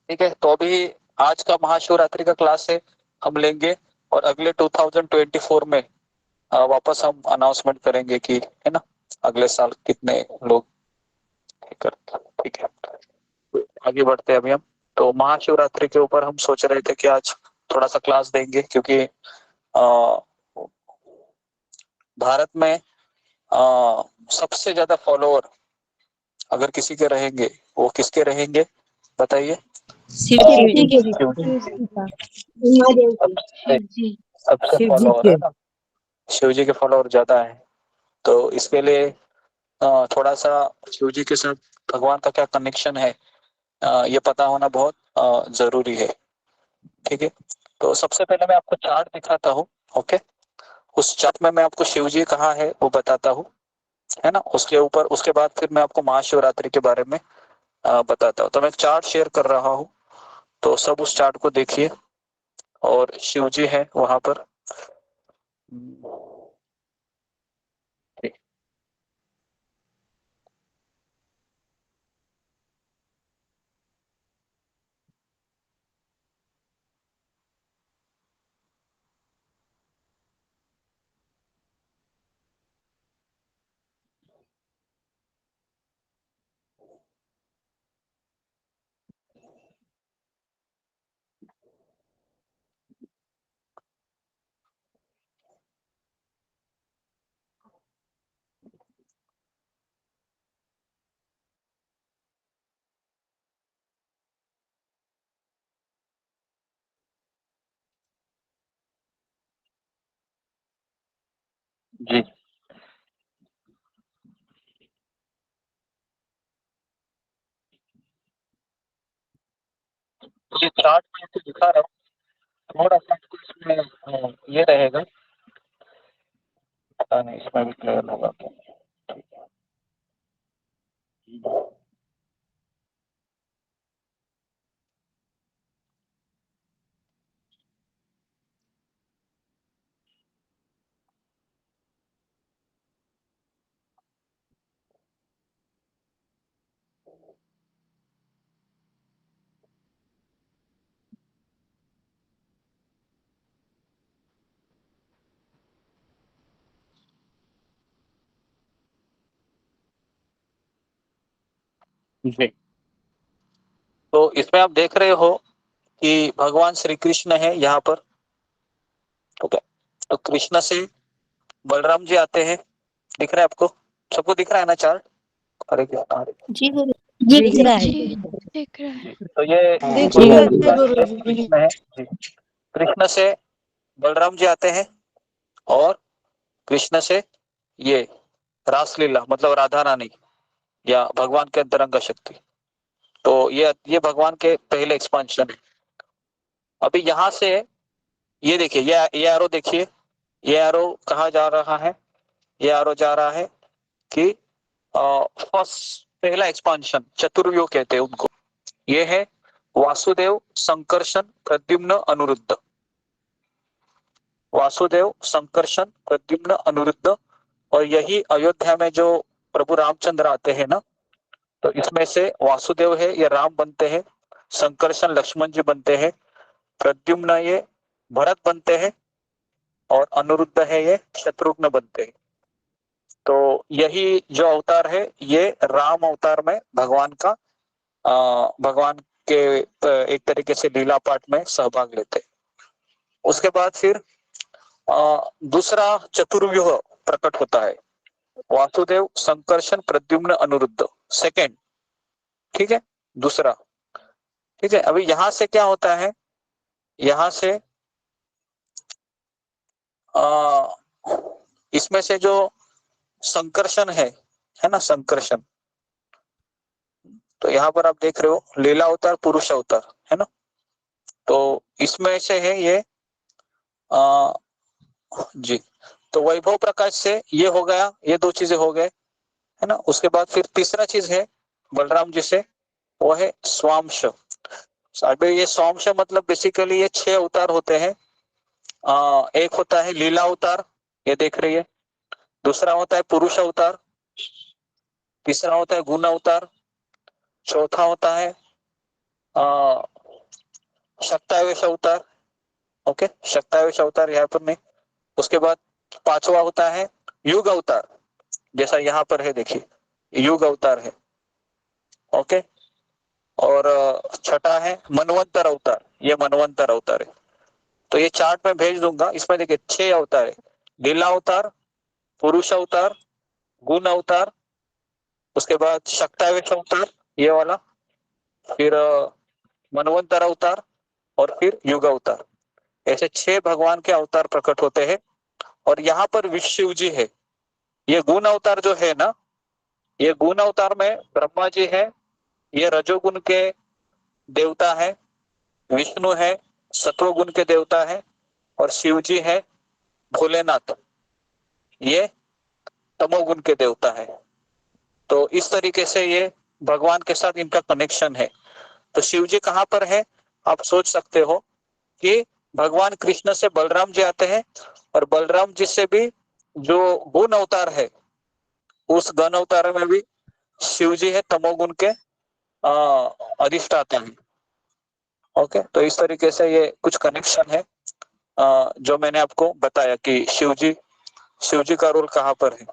ठीक है, तो अभी आज का महाशिवरात्रि का क्लास है, हम लेंगे और अगले 2024 में वापस हम अनाउंसमेंट करेंगे कि है ना अगले साल कितने लोग करते। ठीक है, तो आगे बढ़ते हैं अभी हम। तो महाशिवरात्रि के ऊपर हम सोच रहे थे कि आज थोड़ा सा क्लास देंगे, क्योंकि भारत में सबसे ज्यादा फॉलोअर अगर किसी के रहेंगे, वो किसके रहेंगे बताइए? सबसे फॉलोअर है ना, शिव जी के फॉलोअर ज्यादा है। तो इसके लिए थोड़ा सा शिव जी के साथ भगवान का क्या कनेक्शन है ये पता होना बहुत जरूरी है। ठीक है, तो सबसे पहले मैं आपको चार्ट दिखाता हूँ। ओके, उस चार्ट में मैं आपको शिव जी कहाँ है वो बताता हूँ, है ना। उसके ऊपर उसके बाद फिर मैं आपको महाशिवरात्रि के बारे में बताता हूँ। तो मैं एक चार्ट शेयर कर रहा हूँ, तो सब उस चार्ट को देखिए और शिव जी है वहां पर। जी, ये चार्ट में आपको दिखा रहा हूँ, थोड़ा सा आपको इसमें ये रहेगा, पता नहीं इसमें भी क्लियर होगा क्या। जी, तो इसमें आप देख रहे हो कि भगवान श्री कृष्ण है यहाँ पर। ठीक है, तो कृष्ण से बलराम जी आते हैं, दिख रहा है आपको? सबको दिख रहा है ना चार्ट? हरे कृष्ण हरे कृष्ण। जी गुरु जी दिख रहा है। दिख रहा है। तो ये दिख रहा है गुरु जी। कृष्ण है जी। कृष्ण से बलराम जी आते हैं और कृष्ण से ये रासलीला मतलब राधा रानी या भगवान के अंतरंग शक्ति, तो ये भगवान के पहले एक्सपांशन है। अभी यहाँ से ये देखिए, ये एरो देखिए, ये एरो कहाँ जा रहा है? ये एरो जा रहा है कि फर्स्ट पहला एक्सपांशन, चतुर्व्यूह कहते हैं उनको। ये है वासुदेव, संकर्षण, प्रद्युम्न, अनिरुद्ध। वासुदेव, संकर्षण, प्रद्युम्न, अनिरुद्ध। और यही अयोध्या में जो प्रभु रामचंद्र आते हैं ना, तो इसमें से वासुदेव है ये राम बनते हैं, संकर्षण लक्ष्मण जी बनते हैं, प्रद्युम्न ये भरत बनते हैं और अनिरुद्ध है ये शत्रुघ्न बनते हैं। तो यही जो अवतार है ये राम अवतार में भगवान का भगवान के एक तरीके से लीला पाठ में सहभाग लेते हैं। उसके बाद फिर दूसरा चतुर्व्यूह प्रकट होता है, वासुदेव, संकर्षण, प्रद्युम्न, अनिरुद्ध, सेकेंड। ठीक है, दूसरा। ठीक है, अभी यहां से क्या होता है? यहां से इसमें से जो संकर्षण है ना, संकर्षण, तो यहाँ पर आप देख रहे हो लीला अवतार, पुरुष अवतार, है ना। तो इसमें से है ये जी। तो वैभव प्रकाश से ये हो गया, ये दो चीजें हो गए, है ना। उसके बाद फिर तीसरा चीज है बलराम जी से, वो है स्वांश। अभी ये स्वांश मतलब बेसिकली ये 6 अवतार होते हैं। एक होता है लीला अवतार, ये देख रही है। दूसरा होता है पुरुष अवतार, तीसरा होता है गुण अवतार, चौथा होता है शक्तावेश अवतार। ओके, शक्तावेश अवतार यहाँ पर नहीं। उसके बाद 5वां होता है युग अवतार, जैसा यहाँ पर है, देखिए युग अवतार है। ओके, और 6ठा है मनवंतर अवतार, ये मनवंतर अवतार है। तो ये चार्ट में भेज दूंगा, इसमें देखिए 6 अवतार है। लीला अवतार, पुरुष अवतार, गुण अवतार, उसके बाद शक्तावेश अवतार ये वाला, फिर मनवंतर अवतार और फिर युग अवतार। ऐसे 6 भगवान के अवतार प्रकट होते हैं। और यहाँ पर शिव जी है। ये गुण अवतार जो है ना, ये गुण अवतार में ब्रह्मा जी है, ये रजोगुण के देवता है, विष्णु है सत्वगुण के देवता है, और शिव जी है भोलेनाथ, ये तमोगुण के देवता है। तो इस तरीके से ये भगवान के साथ इनका कनेक्शन है। तो शिव जी कहाँ पर है, आप सोच सकते हो कि भगवान कृष्ण से बलराम जी आते हैं, और बलराम जी से भी जो गुण अवतार है, उस गण अवतार में भी शिव जी है तमोगुण के अधिष्ठाता है। ओके, तो इस तरीके से ये कुछ कनेक्शन है जो मैंने आपको बताया कि शिव जी का रोल कहाँ पर है।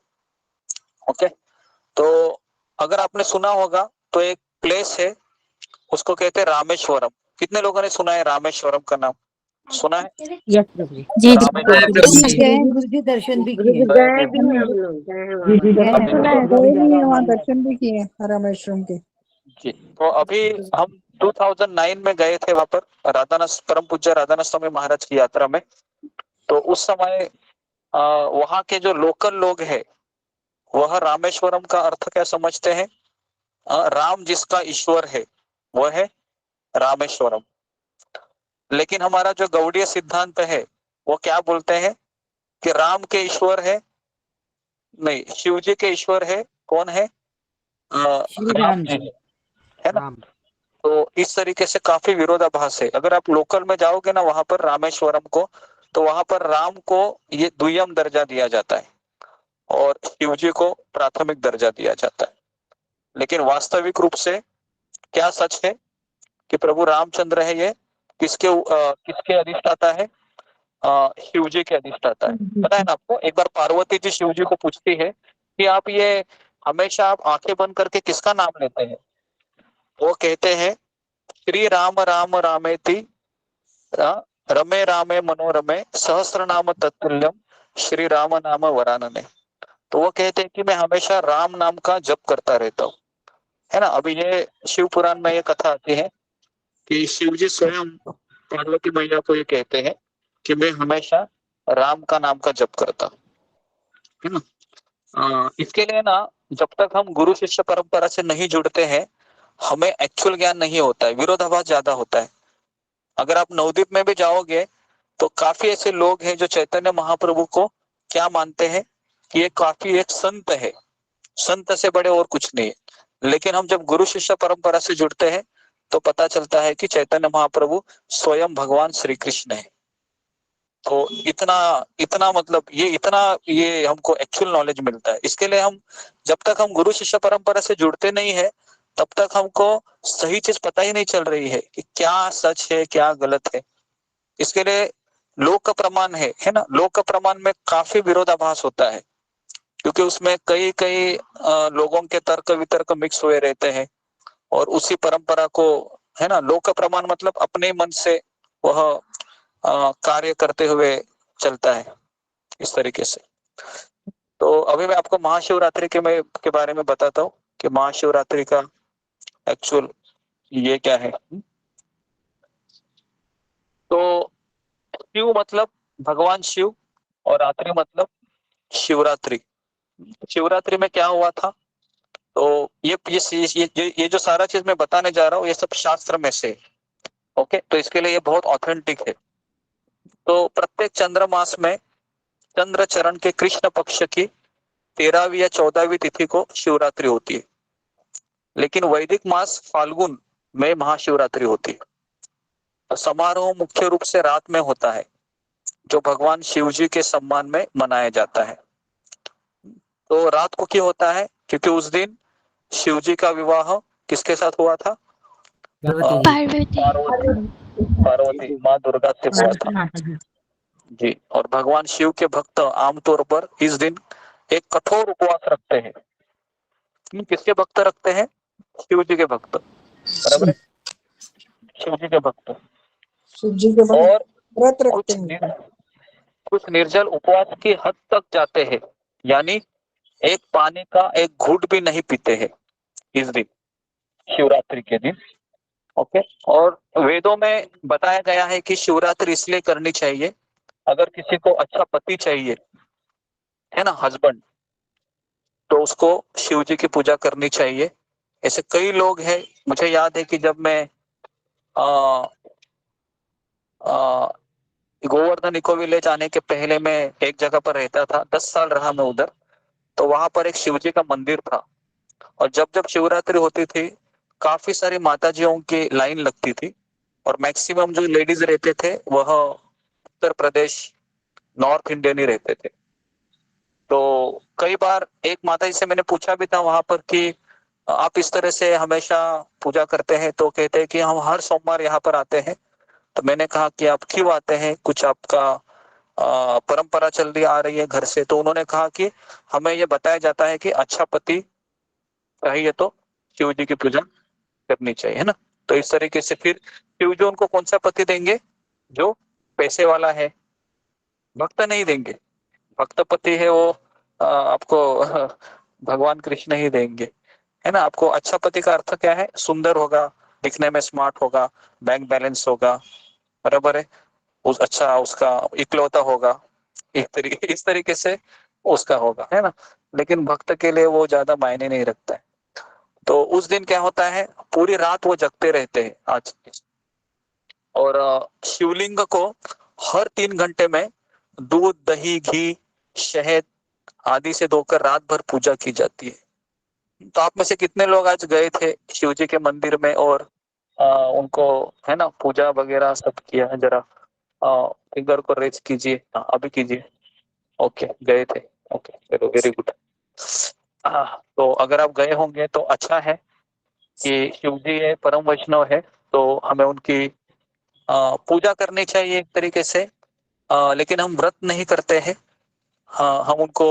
ओके, तो अगर आपने सुना होगा तो एक प्लेस है, उसको कहते हैं रामेश्वरम। कितने लोगों ने सुना है रामेश्वरम का नाम, सुना है? जी गुरुजी दर्शन भी किए, वहाँ दर्शन भी किए रामेश्वरम के। जी, तो अभी हम 2009 में गए थे वहां पर, परम पूज्य राधानाथ स्वामी महाराज की यात्रा में। तो उस समय वहाँ के जो लोकल लोग हैं, वह रामेश्वरम का अर्थ क्या समझते हैं? राम जिसका ईश्वर है वह है रामेश्वरम। लेकिन हमारा जो गौड़ीय सिद्धांत है वो क्या बोलते हैं कि राम के ईश्वर है, नहीं, शिव जी के ईश्वर है, कौन है? राम जी है ना। तो इस तरीके से काफी विरोधाभास है। अगर आप लोकल में जाओगे ना वहां पर रामेश्वरम को, तो वहां पर राम को ये द्वितीय दर्जा दिया जाता है और शिव जी को प्राथमिक दर्जा दिया जाता है। लेकिन वास्तविक रूप से क्या सच है कि प्रभु रामचंद्र है ये किसके अधिष्ठाता है? शिव जी के अधिष्ठाता है। पता है ना आपको? एक बार पार्वती जी शिव जी को पूछती है कि आप ये हमेशा आप आंखें बंद करके किसका नाम लेते हैं? वो कहते हैं श्री राम राम रामेति रमे रामे मनोरमे सहस्र नाम तत्तुल्यम श्री राम नाम वरानने। तो वो कहते हैं कि मैं हमेशा राम नाम का जप करता रहता हूँ, है ना। अभी ये शिव पुराण में ये कथा आती है कि शिव जी स्वयं पार्वती मैया को ये कहते हैं कि मैं हमेशा राम का नाम का जप करता हूँ, है ना। इसके लिए ना जब तक हम गुरु शिष्य परंपरा से नहीं जुड़ते हैं, हमें एक्चुअल ज्ञान नहीं होता है, विरोधाभास ज्यादा होता है। अगर आप नवद्वीप में भी जाओगे तो काफी ऐसे लोग हैं जो चैतन्य महाप्रभु को क्या मानते हैं कि ये काफी एक संत है, संत से बड़े और कुछ नहीं है। लेकिन हम जब गुरु शिष्य परंपरा से जुड़ते हैं तो पता चलता है कि चैतन्य महाप्रभु स्वयं भगवान श्री कृष्ण है। तो इतना मतलब ये हमको एक्चुअल नॉलेज मिलता है। इसके लिए हम जब तक हम गुरु शिष्य परंपरा से जुड़ते नहीं है तब तक हमको सही चीज पता ही नहीं चल रही है कि क्या सच है क्या गलत है। इसके लिए लोक प्रमाण है ना। लोक प्रमाण में काफी विरोधाभास होता है क्योंकि उसमें कई लोगों के तर्क वितर्क मिक्स हुए रहते हैं और उसी परंपरा को, है ना, लोक प्रमाण मतलब अपने मन से वह कार्य करते हुए चलता है इस तरीके से। तो अभी मैं आपको महाशिवरात्रि के बारे में बताता हूँ कि महाशिवरात्रि का एक्चुअल ये क्या है। तो शिव मतलब भगवान शिव और रात्रि मतलब शिवरात्रि। शिवरात्रि में क्या हुआ था? तो ये जो सारा चीज मैं बताने जा रहा हूँ ये सब शास्त्र में से, ओके। तो इसके लिए ये बहुत ऑथेंटिक है। तो प्रत्येक चंद्रमास में चंद्र चरण के कृष्ण पक्ष की 13वीं या 14वीं तिथि को शिवरात्रि होती है, लेकिन वैदिक मास फाल्गुन में महाशिवरात्रि होती है। समारोह मुख्य रूप से रात में होता है, जो भगवान शिव जी के सम्मान में मनाया जाता है। तो रात को क्यों होता है? क्योंकि उस दिन शिव जी का विवाह किसके साथ हुआ था? पार्वती माँ दुर्गा से हुआ था जी। और भगवान शिव के भक्त आमतौर पर इस दिन एक कठोर उपवास रखते हैं। किसके भक्त रखते हैं? शिव जी के भक्त, बराबर है, शिव जी के भक्त। शिव जी के और व्रत रखते हैं, कुछ निर्जल उपवास की हद तक जाते हैं, यानी एक पानी का एक घूंट भी नहीं पीते हैं इस दिन, शिवरात्रि के दिन, ओके। और वेदों में बताया गया है कि शिवरात्रि इसलिए करनी चाहिए, अगर किसी को अच्छा पति चाहिए, है ना, हस्बैंड, तो उसको शिव जी की पूजा करनी चाहिए। ऐसे कई लोग हैं, मुझे याद है कि जब मैं गोवर्धन इको विलेज आने के पहले मैं एक जगह पर रहता था, 10 साल रहा मैं उधर। तो वहां पर एक शिव जी का मंदिर था, और जब जब शिवरात्रि होती थी काफी सारी माताजियों की लाइन लगती थी, और मैक्सिमम जो लेडीज रहते थे वह उत्तर प्रदेश, नॉर्थ इंडियन ही रहते थे। तो कई बार एक माताजी से मैंने पूछा भी था वहां पर कि आप इस तरह से हमेशा पूजा करते हैं? तो कहते हैं कि हम हर सोमवार यहाँ पर आते हैं। तो मैंने कहा कि आप क्यों आते हैं, कुछ आपका परंपरा चल रही आ रही है घर से? तो उन्होंने कहा कि हमें ये बताया जाता है कि अच्छा पति चाहिए तो शिव जी की पूजा करनी चाहिए, है ना। तो इस तरीके से फिर शिव जी उनको कौन सा पति देंगे? जो पैसे वाला है, भक्त नहीं देंगे। भक्त पति है वो आपको भगवान कृष्ण ही देंगे, है ना। आपको अच्छा पति का अर्थ क्या है? सुंदर होगा, दिखने में स्मार्ट होगा, बैंक बैलेंस होगा, बराबर है, उस अच्छा उसका इकलौता होगा, इस तरीके से उसका होगा, है ना। लेकिन भक्त के लिए वो ज्यादा मायने नहीं रखता है। तो उस दिन क्या होता है, पूरी रात वो जगते रहते हैं आज। और शिवलिंग को हर 3 घंटे में दूध, दही, घी, शहद आदि से धोकर रात भर पूजा की जाती है। तो आप में से कितने लोग आज गए थे शिव जी के मंदिर में और उनको, है ना, पूजा वगैरह सब किया है? जरा फिंगर को रेज कीजिए, अभी कीजिए। ओके, गए थे, ओके, चलो, वेरी गुड। तो अगर आप गए होंगे तो अच्छा है कि शिव जी है, परम वैष्णव है, तो हमें उनकी पूजा करनी चाहिए एक तरीके से। लेकिन हम व्रत नहीं करते हैं। हम उनको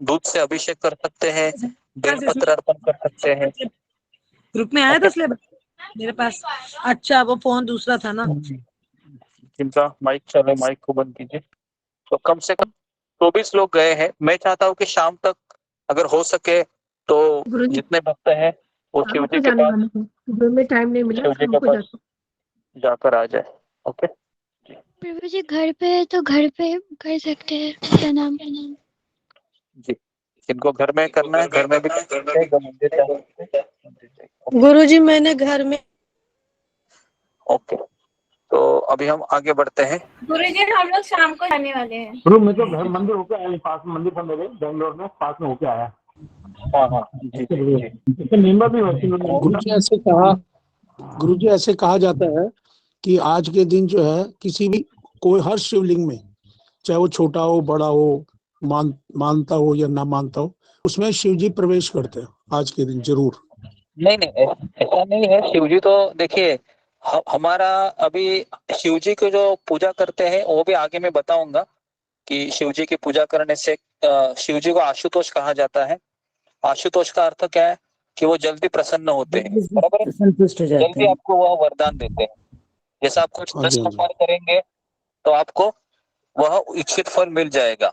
दूध से अभिषेक कर सकते हैं, बेलपत्र अर्पण कर सकते हैं। ग्रुप में आया था इसलिए मेरे पास। अच्छा, वो फोन दूसरा था ना। जिनका माइक चले माइक को बंद कीजिए। तो कम से कम 24 लोग गए हैं। मैं चाहता हूँ कि शाम तक अगर हो सके तो जितने भक्त हैं वो शिव जी के पास, में टाइम नहीं मिला, शिव जी के पास जाकर आ जाए। ओके प्रभु जी, घर पे है तो घर पे कर सकते हैं प्रणाम। जी, जिनको घर में करना है घर में भी कर सकते हैं, मंदिर जा सकते हैं। गुरुजी मैंने घर में। ओके, तो अभी हम आगे बढ़ते हैं। गुरुजी हम लोग शाम को जाने वाले हैं। गुरु मैं तो घर मंदिर होके आया, पास में मंदिर था मेरे बेंगलोर में, पास में होके आया। हाँ जी। मेंबर भी गुरुजी ऐसे कहा जाता है कि आज के दिन जो है किसी भी कोई हर शिवलिंग में, चाहे वो छोटा हो बड़ा हो, मानता हो या ना मानता हो, उसमें शिव जी प्रवेश करते हैं आज के दिन जरूर। नहीं ऐसा नहीं है। शिव जी तो देखिए हमारा अभी शिव जी को जो पूजा करते हैं वो भी आगे मैं बताऊंगा कि शिव जी की पूजा करने से शिव जी को आशुतोष कहा जाता है। आशुतोष का अर्थ क्या है? कि वो जल्दी प्रसन्न होते हैं, बराबर है, जल्दी आपको वह वरदान देते हैं। जैसा आप कुछ 10 सोमवार करेंगे तो आपको वह इच्छित फल मिल जाएगा।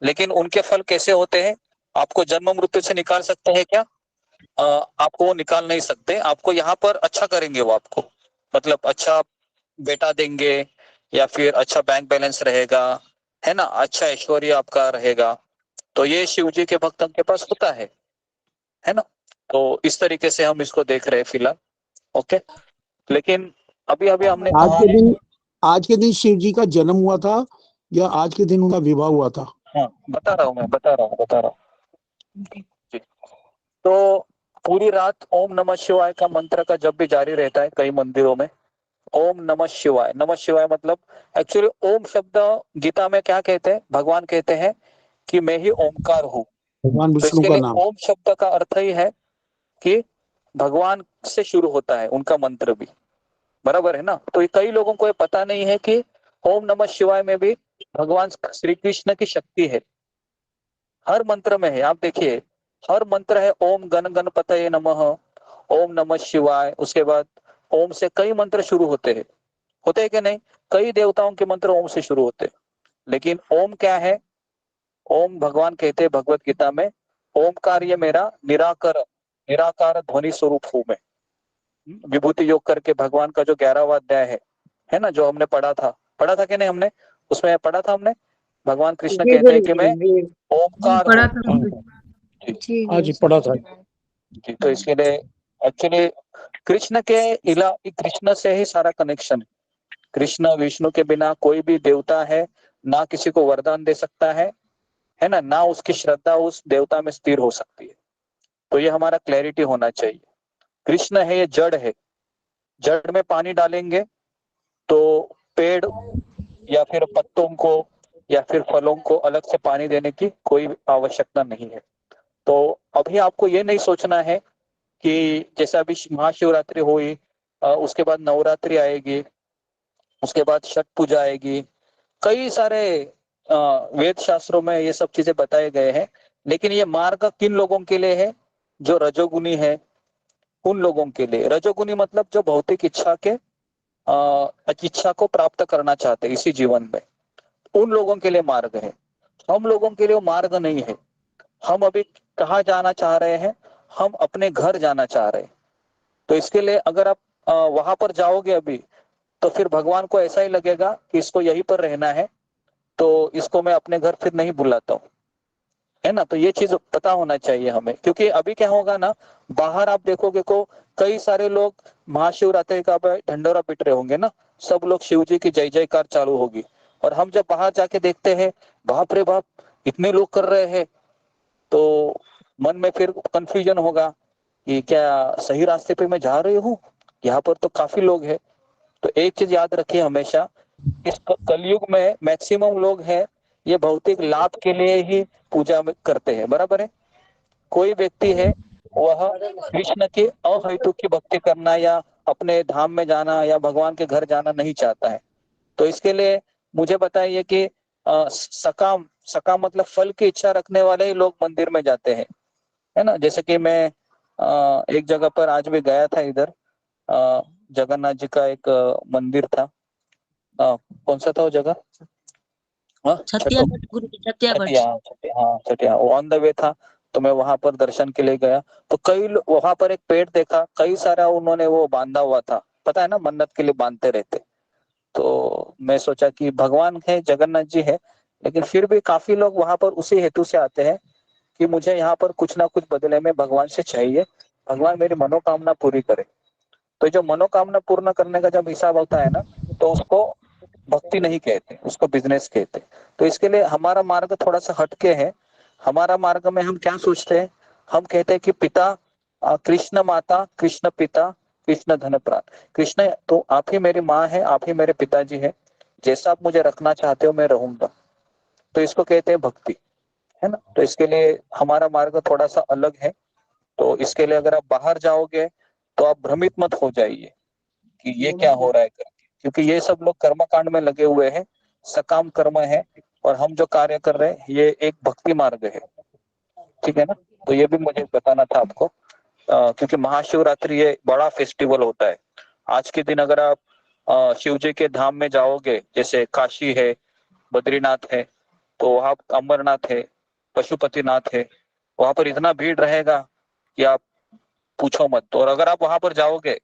लेकिन उनके फल कैसे होते हैं? आपको जन्म मृत्यु से निकाल सकते हैं क्या? आपको वो निकाल नहीं सकते। आपको यहाँ पर अच्छा करेंगे वो, आपको मतलब अच्छा बेटा देंगे, या फिर अच्छा बैंक बैलेंस रहेगा, है ना, अच्छा ऐश्वर्य आपका रहेगा। तो ये शिव जी के भक्तों के पास होता है है ना। तो इस तरीके से हम इसको देख रहे हैं फिलहाल। ओके, लेकिन अभी अभी हमने आज के दिन शिव जी का जन्म हुआ था या आज के दिन उनका विवाह हुआ था? हाँ, बता रहा हूँ जी। तो पूरी रात ओम नमः शिवाय का मंत्र का जब भी जारी रहता है कई मंदिरों में, ओम नमः शिवाय, नमः शिवाय मतलब एक्चुअली ओम शब्द गीता में क्या कहते हैं, भगवान कहते हैं कि मैं ही ओमकार हूँ। भगवान तो विष्णु इसके का लिए नाम। ओम शब्द का अर्थ ही है कि भगवान से शुरू होता है उनका मंत्र भी, बराबर है ना। तो ये कई लोगों को ये पता नहीं है कि ओम नमः शिवाय में भी भगवान श्री कृष्ण की शक्ति है, हर मंत्र में है। आप देखिए हर मंत्र है ओम गण गणपतये नमः, ओम नमः शिवाय, उसके बाद ओम से कई मंत्र शुरू होते हैं कि नहीं, कई देवताओं के मंत्र ओम से शुरू होते हैं। लेकिन ओम क्या है, ओम भगवान कहते हैं भगवत गीता में, ओमकार ये मेरा निराकार ध्वनि स्वरूप हूं मैं। विभूति योग करके भगवान का जो 11वां अध्याय है ना, जो हमने पढ़ा था कि नहीं, हमने उसमें पढ़ा था हमने, भगवान कृष्ण कहते हैं कि मैं ओमकार हूँ। हाँ जी, पढ़ा था जी। तो इसके लिए एक्चुअली कृष्ण कृष्ण से ही सारा कनेक्शन है। कृष्ण विष्णु के बिना कोई भी देवता है ना किसी को वरदान दे सकता है ना, ना उसकी श्रद्धा उस देवता में स्थिर हो सकती है। तो ये हमारा क्लैरिटी होना चाहिए। कृष्ण है ये जड़ है, जड़ में पानी डालेंगे तो पेड़ या फिर पत्तों को या फिर फलों को अलग से पानी देने की कोई आवश्यकता नहीं है। तो अभी आपको ये नहीं सोचना है कि जैसे अभी महाशिवरात्रि हुई, उसके बाद नवरात्रि आएगी, उसके बाद छठ पूजा आएगी, कई सारे वेद शास्त्रों में ये सब चीजें बताए गए हैं। लेकिन ये मार्ग किन लोगों के लिए है, जो रजोगुनी है उन लोगों के लिए। रजोगुनी मतलब जो भौतिक इच्छा को प्राप्त करना चाहते इसी जीवन में, उन लोगों के लिए मार्ग है। हम लोगों के लिए वो मार्ग नहीं है। हम अभी कहाँ जाना चाह रहे हैं, हम अपने घर जाना चाह रहे हैं। तो इसके लिए अगर आप वहां पर जाओगे अभी, तो फिर भगवान को ऐसा ही लगेगा कि इसको यहीं पर रहना है, तो इसको मैं अपने घर फिर नहीं बुलाता हूँ, है ना। तो ये चीज पता होना चाहिए हमें, क्योंकि अभी क्या होगा ना, बाहर आप देखोगे को कई सारे लोग महाशिवरात्रि का ढंडोरा पीट रहे होंगे ना, सब लोग शिव जी की जय जयकार चालू होगी। और हम जब बाहर जाके देखते हैं, बाप रे बाप इतने लोग कर रहे हैं, तो मन में फिर कंफ्यूजन होगा कि क्या सही रास्ते पे मैं जा रही हूँ, यहाँ पर तो काफी लोग हैं। तो एक चीज याद रखिए हमेशा, इस कलयुग में मैक्सिमम लोग हैं ये भौतिक लाभ के लिए ही पूजा में करते हैं, बराबर है। कोई व्यक्ति है वह कृष्ण की अहेतु की भक्ति करना या अपने धाम में जाना या भगवान के घर जाना नहीं चाहता है। तो इसके लिए मुझे बताइए कि सकाम मतलब फल की इच्छा रखने वाले ही लोग मंदिर में जाते हैं, है ना। जैसे कि मैं एक जगह पर आज भी गया था, इधर जगन्नाथ जी का एक मंदिर था, कौन सा था वो जगह, छतिया वो ऑन द वे था, तो मैं वहां पर दर्शन के लिए गया। तो कई वहां पर एक पेड़ देखा, कई सारा उन्होंने वो बांधा हुआ था, पता है ना, मन्नत के लिए बांधते रहते। तो मैं सोचा कि भगवान है, जगन्नाथ जी है, लेकिन फिर भी काफी लोग वहां पर उसी हेतु से आते हैं कि मुझे यहाँ पर कुछ ना कुछ बदले में भगवान से चाहिए, भगवान मेरी मनोकामना पूरी करे। तो जो मनोकामना पूर्ण करने का जब हिसाब होता है ना, तो उसको भक्ति नहीं कहते, उसको बिजनेस कहते। तो इसके लिए हमारा मार्ग थोड़ा सा हटके है। हमारा मार्ग में हम क्या सोचते हैं, हम कहते हैं कि पिता कृष्ण, माता कृष्ण, पिता कृष्ण, धन प्राण। कृष्ण तो आप ही मेरी माँ है, आप ही मेरे पिताजी है, जैसा आप मुझे रखना चाहते हो मैं रहूंगा। तो इसको कहते हैं भक्ति, है ना। तो इसके लिए हमारा मार्ग थोड़ा सा अलग है। तो इसके लिए अगर आप बाहर जाओगे तो आप भ्रमित मत हो जाइए कि ये क्या हो रहा है करके, क्योंकि ये सब लोग कर्म कांड में लगे हुए हैं, सकाम कर्म है, और हम जो कार्य कर रहे हैं ये एक भक्ति मार्ग है, ठीक है ना। तो ये भी मुझे बताना था आपको, क्योंकि महाशिवरात्रि ये बड़ा फेस्टिवल होता है। आज के दिन अगर आप शिव जी के धाम में जाओगे, जैसे काशी है, बद्रीनाथ है, तो वहां अमरनाथ है, पशुपतिनाथ है, वहां पर इतना भीड़ रहेगा कि आप पूछो मत। और अगर आप वहां पर जाओगे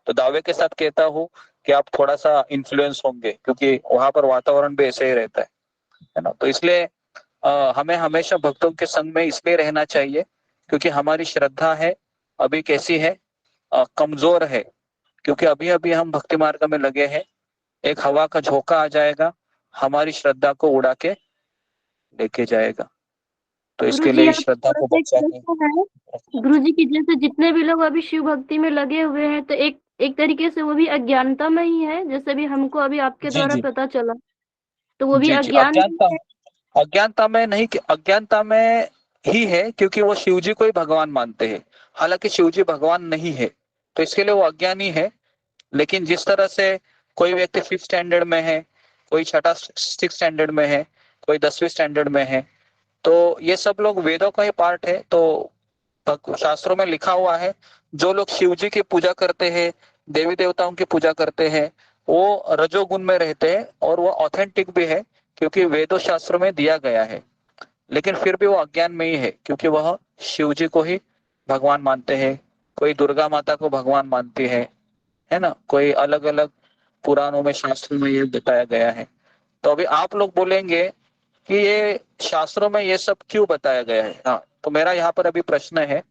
तो दावे के साथ कहता हूँ कि आप थोड़ा सा इन्फ्लुएंस होंगे, क्योंकि वहां पर वातावरण भी ऐसे ही रहता है ना। तो इसलिए हमें हमेशा भक्तों के संग में इसलिए रहना चाहिए क्योंकि हमारी श्रद्धा है अभी कैसी है, कमजोर है, क्योंकि अभी अभी हम भक्ति मार्ग में लगे हैं। एक हवा का झोंका आ जाएगा, हमारी श्रद्धा को उड़ा के लेके जाएगा। तो इसके गुरुजी लिए आप श्रद्धा को थोड़ा सा बचा एक के प्रश्न है गुरुजी की, जैसे जितने भी लोग अभी शिव भक्ति में लगे हुए हैं तो एक तरीके से वो भी अज्ञानता में ही है, जैसे भी हमको अभी आपके जी द्वारा जी पता चला, तो वो भी जी जी अज्ञान ही है। अज्ञानता में नहीं, अज्ञानता में ही है, क्योंकि वो शिव जी को ही भगवान मानते हैं, हालांकि शिव जी भगवान नहीं है, तो इसके लिए वो अज्ञानी है। लेकिन जिस तरह से कोई व्यक्ति 5th स्टैंडर्ड में है, कोई छठा 6th स्टैंडर्ड में है, कोई 10वीं स्टैंडर्ड में है, तो ये सब लोग वेदों का ही पार्ट है। तो शास्त्रों में लिखा हुआ है, जो लोग शिव जी की पूजा करते हैं, देवी देवताओं की पूजा करते हैं, वो रजोगुण में रहते हैं, और वो ऑथेंटिक भी है, क्योंकि वेदों शास्त्रों में दिया गया है। लेकिन फिर भी वो अज्ञान में ही है, क्योंकि वह शिव जी को ही भगवान मानते हैं, कोई दुर्गा माता को भगवान मानती है ना, कोई अलग अलग पुराणों में, शास्त्रों में ये बताया गया है। तो अभी आप लोग बोलेंगे कि ये शास्त्रों में ये सब क्यों बताया गया है। हाँ, तो मेरा यहाँ पर अभी प्रश्न है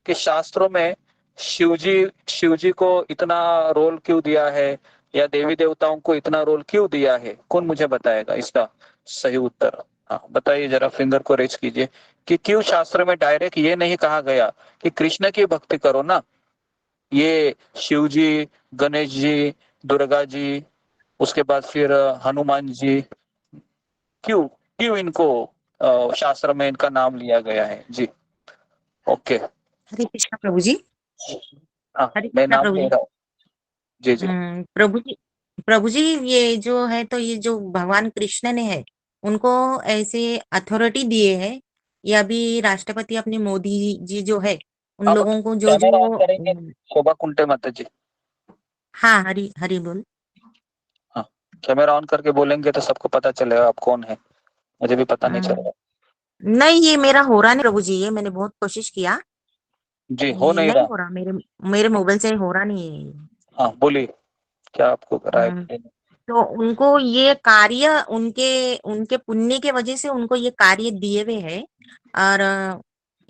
कि शास्त्रों में शिव जी को इतना रोल क्यों दिया है, या देवी देवताओं को इतना रोल क्यों दिया है, कौन मुझे बताएगा इसका सही उत्तर। हाँ बताइए, जरा फिंगर को रेज कीजिए कि क्यों शास्त्र में डायरेक्ट ये नहीं कहा गया कि कृष्ण की भक्ति करो ना, ये शिव जी, गणेश जी, दुर्गा जी, उसके बाद फिर हनुमान जी, क्यों क्यों इनको शास्त्र में इनका नाम लिया गया है। जी ओके, हरे कृष्णा प्रभु जी। हाँ हरे मैं कृष्णा नाम प्रभु ले जी। रहा हूँ। जी जी प्रभु जी ये जो है, तो ये जो भगवान कृष्ण ने है उनको ऐसे अथॉरिटी दिए है, या अभी राष्ट्रपति अपने मोदी जी जो है उन आप लोगों को जो कैमरा ऑन जो करेंगे, शोभा कुंटे माता जी। हाँ हरी हरी बोल। हाँ कैमरा ऑन करके बोलेंगे तो सबको पता चलेगा आप कौन है, मुझे भी पता नहीं चलेगा। नहीं ये मेरा हो रहा नहीं प्रभु जी, ये मैंने बहुत कोशिश किया, जी हो ये नहीं नहीं रहा। हो रहा, मेरे मोबाइल से हो रहा नहीं है। हाँ बोलिए, क्या आपको राय। तो उनको ये कार्य उनके उनके पुण्य के वजह से उनको ये कार्य दिए हुए है। और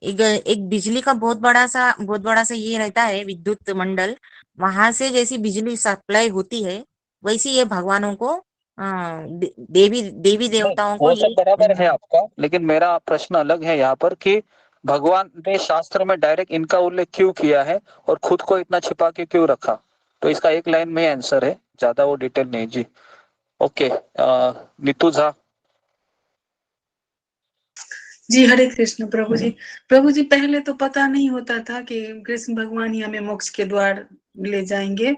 एक बिजली का बहुत बड़ा सा ये रहता है विद्युत मंडल, वहां से जैसी बिजली सप्लाई होती है वैसी ये भगवानों को देवी देवताओं को वो ये सब बराबर है आपका, लेकिन मेरा प्रश्न अलग है यहाँ पर कि भगवान ने शास्त्र में डायरेक्ट इनका उल्लेख क्यों किया है और खुद को इतना छिपा के क्यों रखा। तो इसका एक लाइन में आंसर है, ज्यादा वो डिटेल नहीं। जी ओके, नीतू झा। जी हरे कृष्ण प्रभु जी। प्रभु जी पहले तो पता नहीं होता था कि कृष्ण भगवान ही हमें मोक्ष के द्वार ले जाएंगे,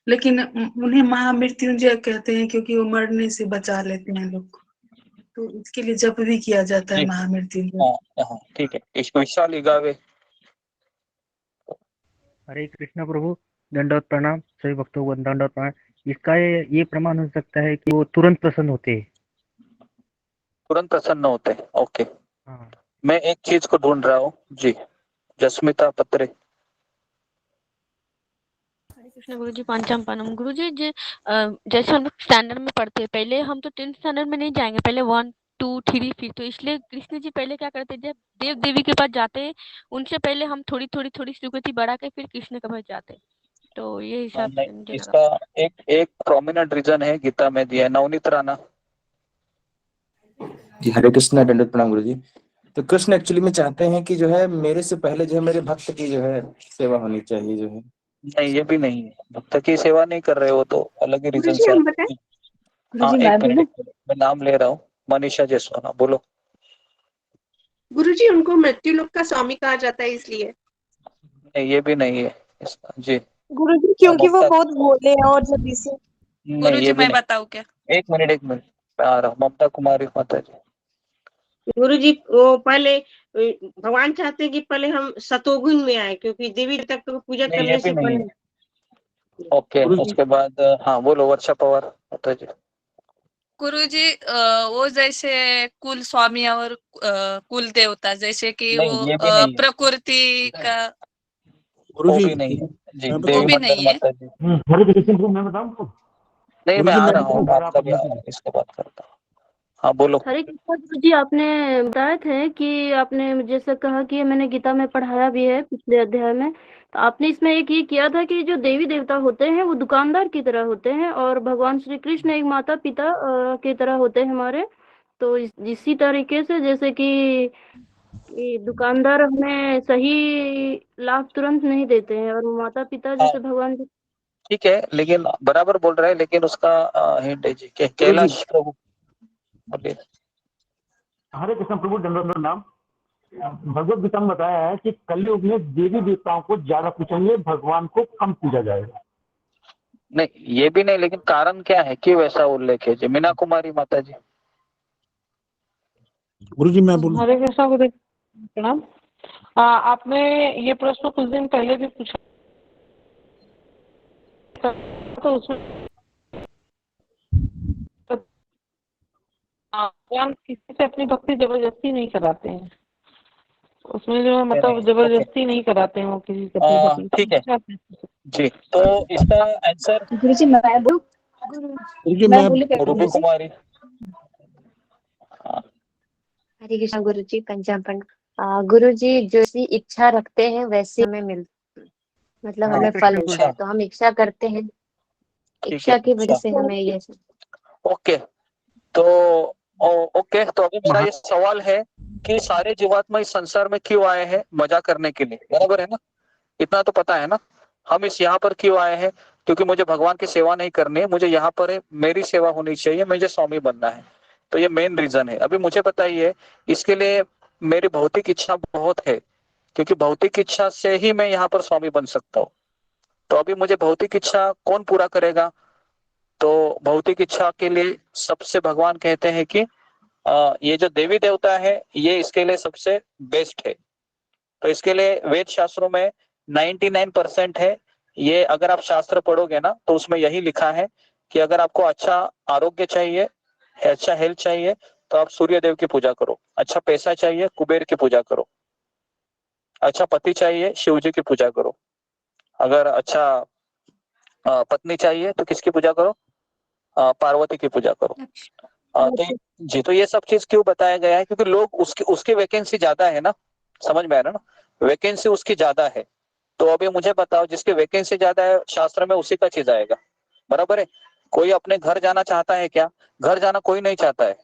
लेकिन उन्हें महामृत्युंजय कहते हैं क्योंकि वो मरने से बचा लेते हैं लोग को, तो इसके लिए जप भी किया जाता है महामृत्युंजय। हाँ ठीक है, इसको विशाल गावे। हरे कृष्णा प्रभु, दंडवत प्रणाम सभी भक्तों को, दंडवत प्रणाम। इसका ये प्रमाण हो सकता है कि वो तुरंत प्रसन्न होते हैं। तुरंत प्रसन्न होते हैं, ओके। मैं एक चीज को ढूंढ रहा हूँ। जी जस्मिता पत्रे। कृष्ण गुरु जी पंचम गुरु जी जैसे हम लोग स्टैंडर्ड में पढ़ते हैं, पहले हम तो 10th स्टैंडर्ड में नहीं जाएंगे, पहले 1 2 3 फिर, तो इसलिए कृष्ण जी पहले क्या करते, जब देव देवी के पास जाते उनसे पहले हम थोड़ी थोड़ी थोड़ी स्वीकृति बढ़ा के फिर कृष्ण के पास जाते, तो ये हिसाब से मुझे लगा। इसका एक प्रोमिनेंट रीजन है, गीता में दिया है। नवनीत राणा। जी हरे कृष्णा, दंडवत प्रणाम गुरु जी। तो कृष्ण एक्चुअली में चाहते हैं कि जो है मेरे से पहले जो है मेरे भक्त की जो है सेवा होनी चाहिए जो है। नहीं ये भी नहीं है, भक्त की सेवा नहीं कर रहे हो तो अलग ही रीजन गुरुजी से। हम बताएं? हाँ गुरुजी एक मिनट, मैं नाम ले रहा हूँ। मनीषा जसवाना, बोलो। गुरुजी उनको मृत्यु लोक का स्वामी कहा जाता है इसलिए। नहीं ये भी नहीं है इसका। जी गुरुजी क्योंकि वो बहुत भोले हैं और जल्दी से। नहीं ये भी मैं नहीं। बताऊं क्या? एक मिनट मैं आ रहा हूँ। ममता कुमारी माता जी। गुरुजी वो पहले भगवान चाहते हैं कि पहले हम सतोगुण में आए, क्योंकि देवी तक को पूजा नहीं ये करने भी से नहीं पहले। है। ओके उसके बाद हाँ बोलो, वर्षा पवार माता जी। गुरुजी वो जैसे कुल स्वामी और कुल देवता, जैसे कि नहीं, वो ये भी नहीं है। प्रकृति का, वो भी नहीं है। जी वो देवी भी मंडल नहीं है। माता जी। हरे कृष्ण प्रभु मैं बताऊं तो? नहीं मैं गुरुजी आ मैं रहा हूँ, बताऊं, आपका भी आ रहा हूँ, इसके बात करता हूँ। हाँ बोलो। हरे कृष्णा गुरु जी, आपने बताए थे कि आपने जैसे कहा कि मैंने गीता में पढ़ाया भी है पिछले अध्याय में, तो आपने इसमें एक ये किया था कि जो देवी देवता होते हैं वो दुकानदार की तरह होते हैं और भगवान श्री कृष्ण एक माता पिता की तरह होते हैं हमारे। तो इसी तरीके से जैसे कि दुकानदार हमें सही लाभ तुरंत नहीं देते हैं और माता पिता जैसे भगवान जी। ठीक है, लेकिन बराबर बोल रहे हैं, लेकिन उसका हिंट है जी कैलाश प्रभु। हरे कृष्ण प्रभु, दंडोत नाम। भगवत गीता में बताया है कि कलयुग में देवी देवताओं को ज्यादा पूजेंगे, भगवान को कम पूजा जाएगा। नहीं, ये भी नहीं, लेकिन कारण क्या है कि वैसा उल्लेख है जी? मीना कुमारी माता जी। गुरुजी मैं बोलूं? हरे कृष्णा गुरु प्रणाम। आपने ये प्रश्न कुछ दिन पहले भी पूछा तो उसमें भगवान किसी से अपनी भक्ति जबरदस्ती नहीं कराते हैं, उसमें जो है मतलब जबरदस्ती नहीं कराते हैं वो किसी से अपनी भक्ति। ठीक है जी, तो इसका आंसर गुरुजी मैं बोलूं? गुरुजी मैं बोलूं क्या रूबी गुरुजी? कुमारी। हरे कृष्णा गुरुजी, पंचापन। गुरुजी जैसी इच्छा रखते हैं वैसे हमें मतलब हमें फल मिलता है, तो हम इच्छा करते हैं, इच्छा की वजह से हमें ये ओके, तो ओके, तो अभी मेरा ये सवाल है कि सारे जीवात्मा इस संसार में क्यों आए हैं? मजा करने के लिए, बराबर है ना? इतना तो पता है ना? हम इस यहाँ पर क्यों आए हैं? क्योंकि मुझे भगवान की सेवा नहीं करनी है, मुझे यहाँ पर मेरी सेवा होनी चाहिए, मुझे स्वामी बनना है। तो ये मेन रीजन है। अभी मुझे बताइए, इसके लिए मेरी भौतिक इच्छा बहुत है, क्योंकि भौतिक इच्छा से ही मैं यहाँ पर स्वामी बन सकता हूँ। तो अभी मुझे भौतिक इच्छा कौन पूरा करेगा? तो भौतिक इच्छा के लिए सबसे भगवान कहते हैं कि ये जो देवी देवता है ये इसके लिए सबसे बेस्ट है। तो इसके लिए वेद शास्त्रों में 99% है। ये अगर आप शास्त्र पढ़ोगे ना तो उसमें यही लिखा है कि अगर आपको अच्छा आरोग्य चाहिए, अच्छा हेल्थ चाहिए, तो आप सूर्य देव की पूजा करो। अच्छा पैसा चाहिए, कुबेर की पूजा करो। अच्छा पति चाहिए, शिव जी की पूजा करो। अगर अच्छा पत्नी चाहिए तो किसकी पूजा करो? पार्वती की पूजा करो। तो ये सब चीज क्यों बताया गया है? क्योंकि लोग उसकी वैकेंसी ज्यादा है ना, समझ में आ रहा है ना? वैकेंसी उसकी ज्यादा है। तो अभी मुझे बताओ, जिसकी वैकेंसी ज्यादा है शास्त्र में उसी का चीज आएगा, बराबर है? कोई अपने घर जाना चाहता है क्या? घर जाना कोई नहीं चाहता है।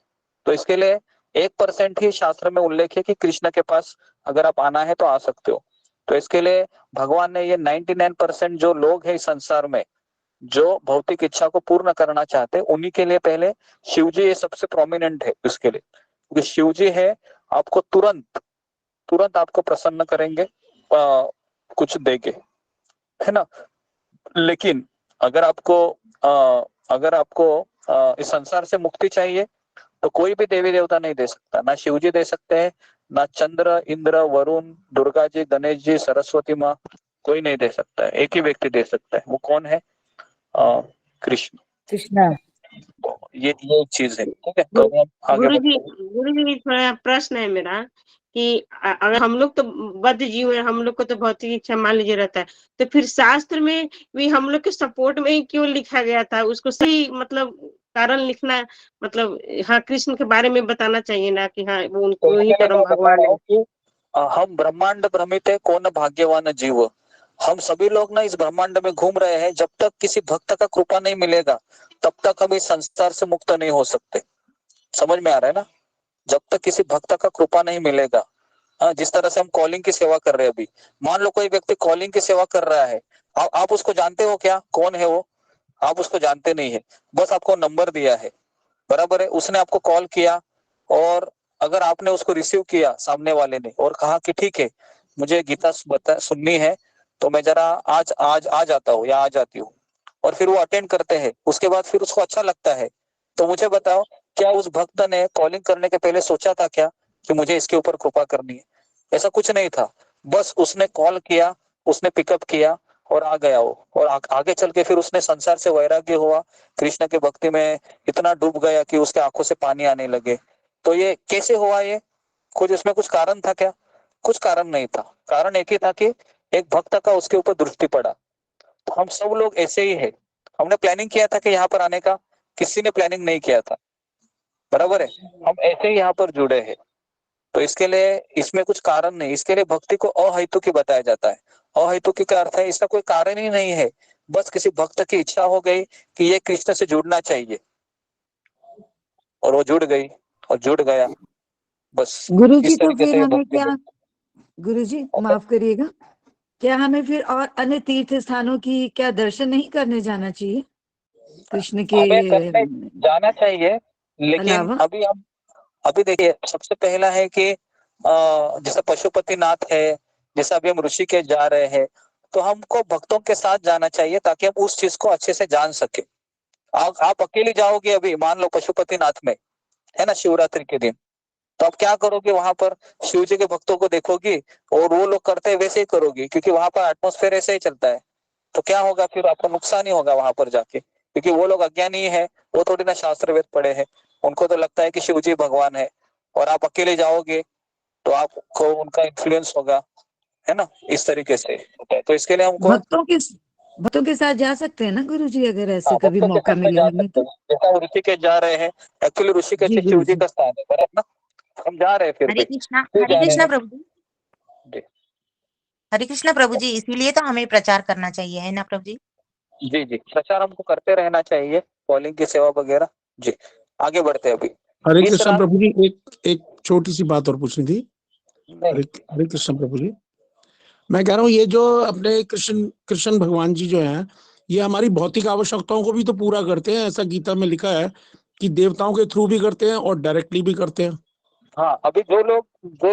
तो इसके लिए 1% ही शास्त्र में उल्लेख है कि कृष्ण के पास अगर आप आना है तो आ सकते हो। तो इसके लिए भगवान ने ये 99% जो लोग हैं इस संसार में जो भौतिक इच्छा को पूर्ण करना चाहते हैं, उन्हीं के लिए पहले शिव जी ये सबसे प्रोमिनेंट है इसके लिए, क्योंकि शिव जी है आपको तुरंत आपको प्रसन्न करेंगे कुछ देके, है ना? लेकिन अगर आपको इस संसार से मुक्ति चाहिए तो कोई भी देवी देवता नहीं दे सकता। ना शिव जी दे सकते हैं, ना चंद्र, इंद्र, वरुण, दुर्गा जी, गणेश जी, सरस्वती माँ, कोई नहीं दे सकता है। एक ही व्यक्ति दे सकता है, वो कौन है? कृष्ण। ये एक चीज है, ठीक है? तो हम आगे गुरुजी थोड़ा प्रश्न है मेरा कि अगर हम लोग तो बद्ध जीव है, हम लोग को तो भौतिक इच्छा मान लीजिए रहता है, तो फिर शास्त्र में भी हम लोग के सपोर्ट में ही क्यों लिखा गया था? उसको सही मतलब कारण लिखना, मतलब हाँ कृष्ण के बारे में बताना चाहिए ना कि हाँ वो उनको ही परम भगवान है। हम ब्रह्मांड भ्रमित है कौन भाग्यवान जीव। हम सभी लोग ना इस ब्रह्मांड में घूम रहे हैं। जब तक किसी भक्त का कृपा नहीं मिलेगा तब तक हम इस संसार से मुक्त नहीं हो सकते। समझ में आ रहा है ना? जब तक किसी भक्त का कृपा नहीं मिलेगा, जिस तरह से हम कॉलिंग की सेवा कर रहे हैं अभी, मान लो कोई व्यक्ति कॉलिंग की सेवा कर रहा है, आप उसको जानते हो क्या? कौन है वो? आप उसको जानते नहीं है, बस आपको नंबर दिया है, बराबर है? उसने आपको कॉल किया और अगर आपने उसको रिसीव किया सामने वाले ने और कहा कि ठीक है मुझे गीता सुननी है तो मैं जरा आज आ जाता हूँ या आ जाती हूँ, और फिर वो अटेंड करते हैं, उसके बाद फिर उसको अच्छा लगता है, तो मुझे बताओ क्या उस भक्त ने कॉलिंग करने के पहले सोचा था क्या कि मुझे इसके ऊपर कृपा करनी है? ऐसा कुछ नहीं था। बस उसने कॉल किया, उसने पिकअप किया और आ गया वो, और आगे चल के फिर उसने संसार से वैराग्य हुआ, कृष्ण के भक्ति में इतना डूब गया कि उसके आंखों से पानी आने लगे। तो ये कैसे हुआ? ये कुछ इसमें कुछ कारण था क्या? कुछ कारण नहीं था। कारण एक ही था कि एक भक्त का उसके ऊपर दृष्टि पड़ा। तो हम सब लोग ऐसे ही है। हमने प्लानिंग किया था कि यहाँ पर आने का, किसी ने प्लानिंग नहीं किया था। बराबर है, हम ऐसे ही यहाँ पर जुड़े हैं। तो इसके लिए इसमें कुछ कारण नहीं, इसके लिए भक्ति को अहेतुकी बताया जाता है। अहेतुकी का अर्थ है इसका कोई कारण ही नहीं है, बस किसी भक्त की इच्छा हो गई कि ये कृष्ण से जुड़ना चाहिए और वो जुड़ गई और जुड़ गया, बस गुरुजी इस तो तरीके फिर से हमें भक्ति क्या, गुरुजी माफ करिएगा, क्या हमें फिर और अन्य तीर्थ स्थानों की क्या दर्शन नहीं करने जाना चाहिए कृष्ण के हमें करने जाना चाहिए, लेकिन अलावा? अभी देखिए सबसे पहला है कि जैसे पशुपतिनाथ है, जैसे अभी हम ऋषिकेश जा रहे हैं, तो हमको भक्तों के साथ जाना चाहिए ताकि हम उस चीज को अच्छे से जान सके। आप अकेले जाओगे अभी मान लो पशुपतिनाथ में, है ना, शिवरात्रि के दिन, तो आप क्या करोगे, वहां पर शिव जी के भक्तों को देखोगी और वो लोग करते हैं वैसे ही करोगी, क्योंकि वहां पर एटमोस्फेयर ऐसे ही चलता है। तो क्या होगा फिर, आपको नुकसान ही होगा वहां पर जाके, क्योंकि वो लोग अज्ञानी है, वो थोड़ी ना शास्त्र वेद पढ़े हैं, उनको तो लगता है कि शिव जी भगवान है, और आप अकेले जाओगे तो आपको उनका इन्फ्लुएंस होगा, है ना, इस तरीके से होता है। तो इसके लिए हमको भक्तों के साथ जा सकते हैं ना गुरुजी, अगर ऐसे कभी भक्तों के मौका साथ में मिले जा हमें सकते तो? हैं, जैसा हम ऋषिकेश जा रहे हैं, एक्चुअली ऋषिकेश जी शिव जी गुरुजी। का स्थान है, बराबर ना, हम जा रहे हैं फिर भी क्यों हरे जा रहे कृष्णा हैं? प्रभु जी। जी हरे कृष्णा प्रभु जी, इसीलिए तो हमें प्रचार करना चाहिए, है ना प्रभु जी? जी जी, प्रचार हमको करते रहना चाहिए, कॉलिंग की सेवा वगैरह। जी आगे बढ़ते हैं अभी। हरे कृष्ण तीसरा, प्रभु जी, एक छोटी सी बात और पूछनी थी। नहीं हरे कृष्ण प्रभु जी, मैं कह रहा हूँ ये जो अपने कृष्ण भगवान जी जो हैं, ये हमारी भौतिक आवश्यकताओं को भी तो पूरा करते हैं। ऐसा गीता में लिखा है कि देवताओं के थ्रू भी करते हैं और डायरेक्टली भी करते हैं। हाँ, अभी जो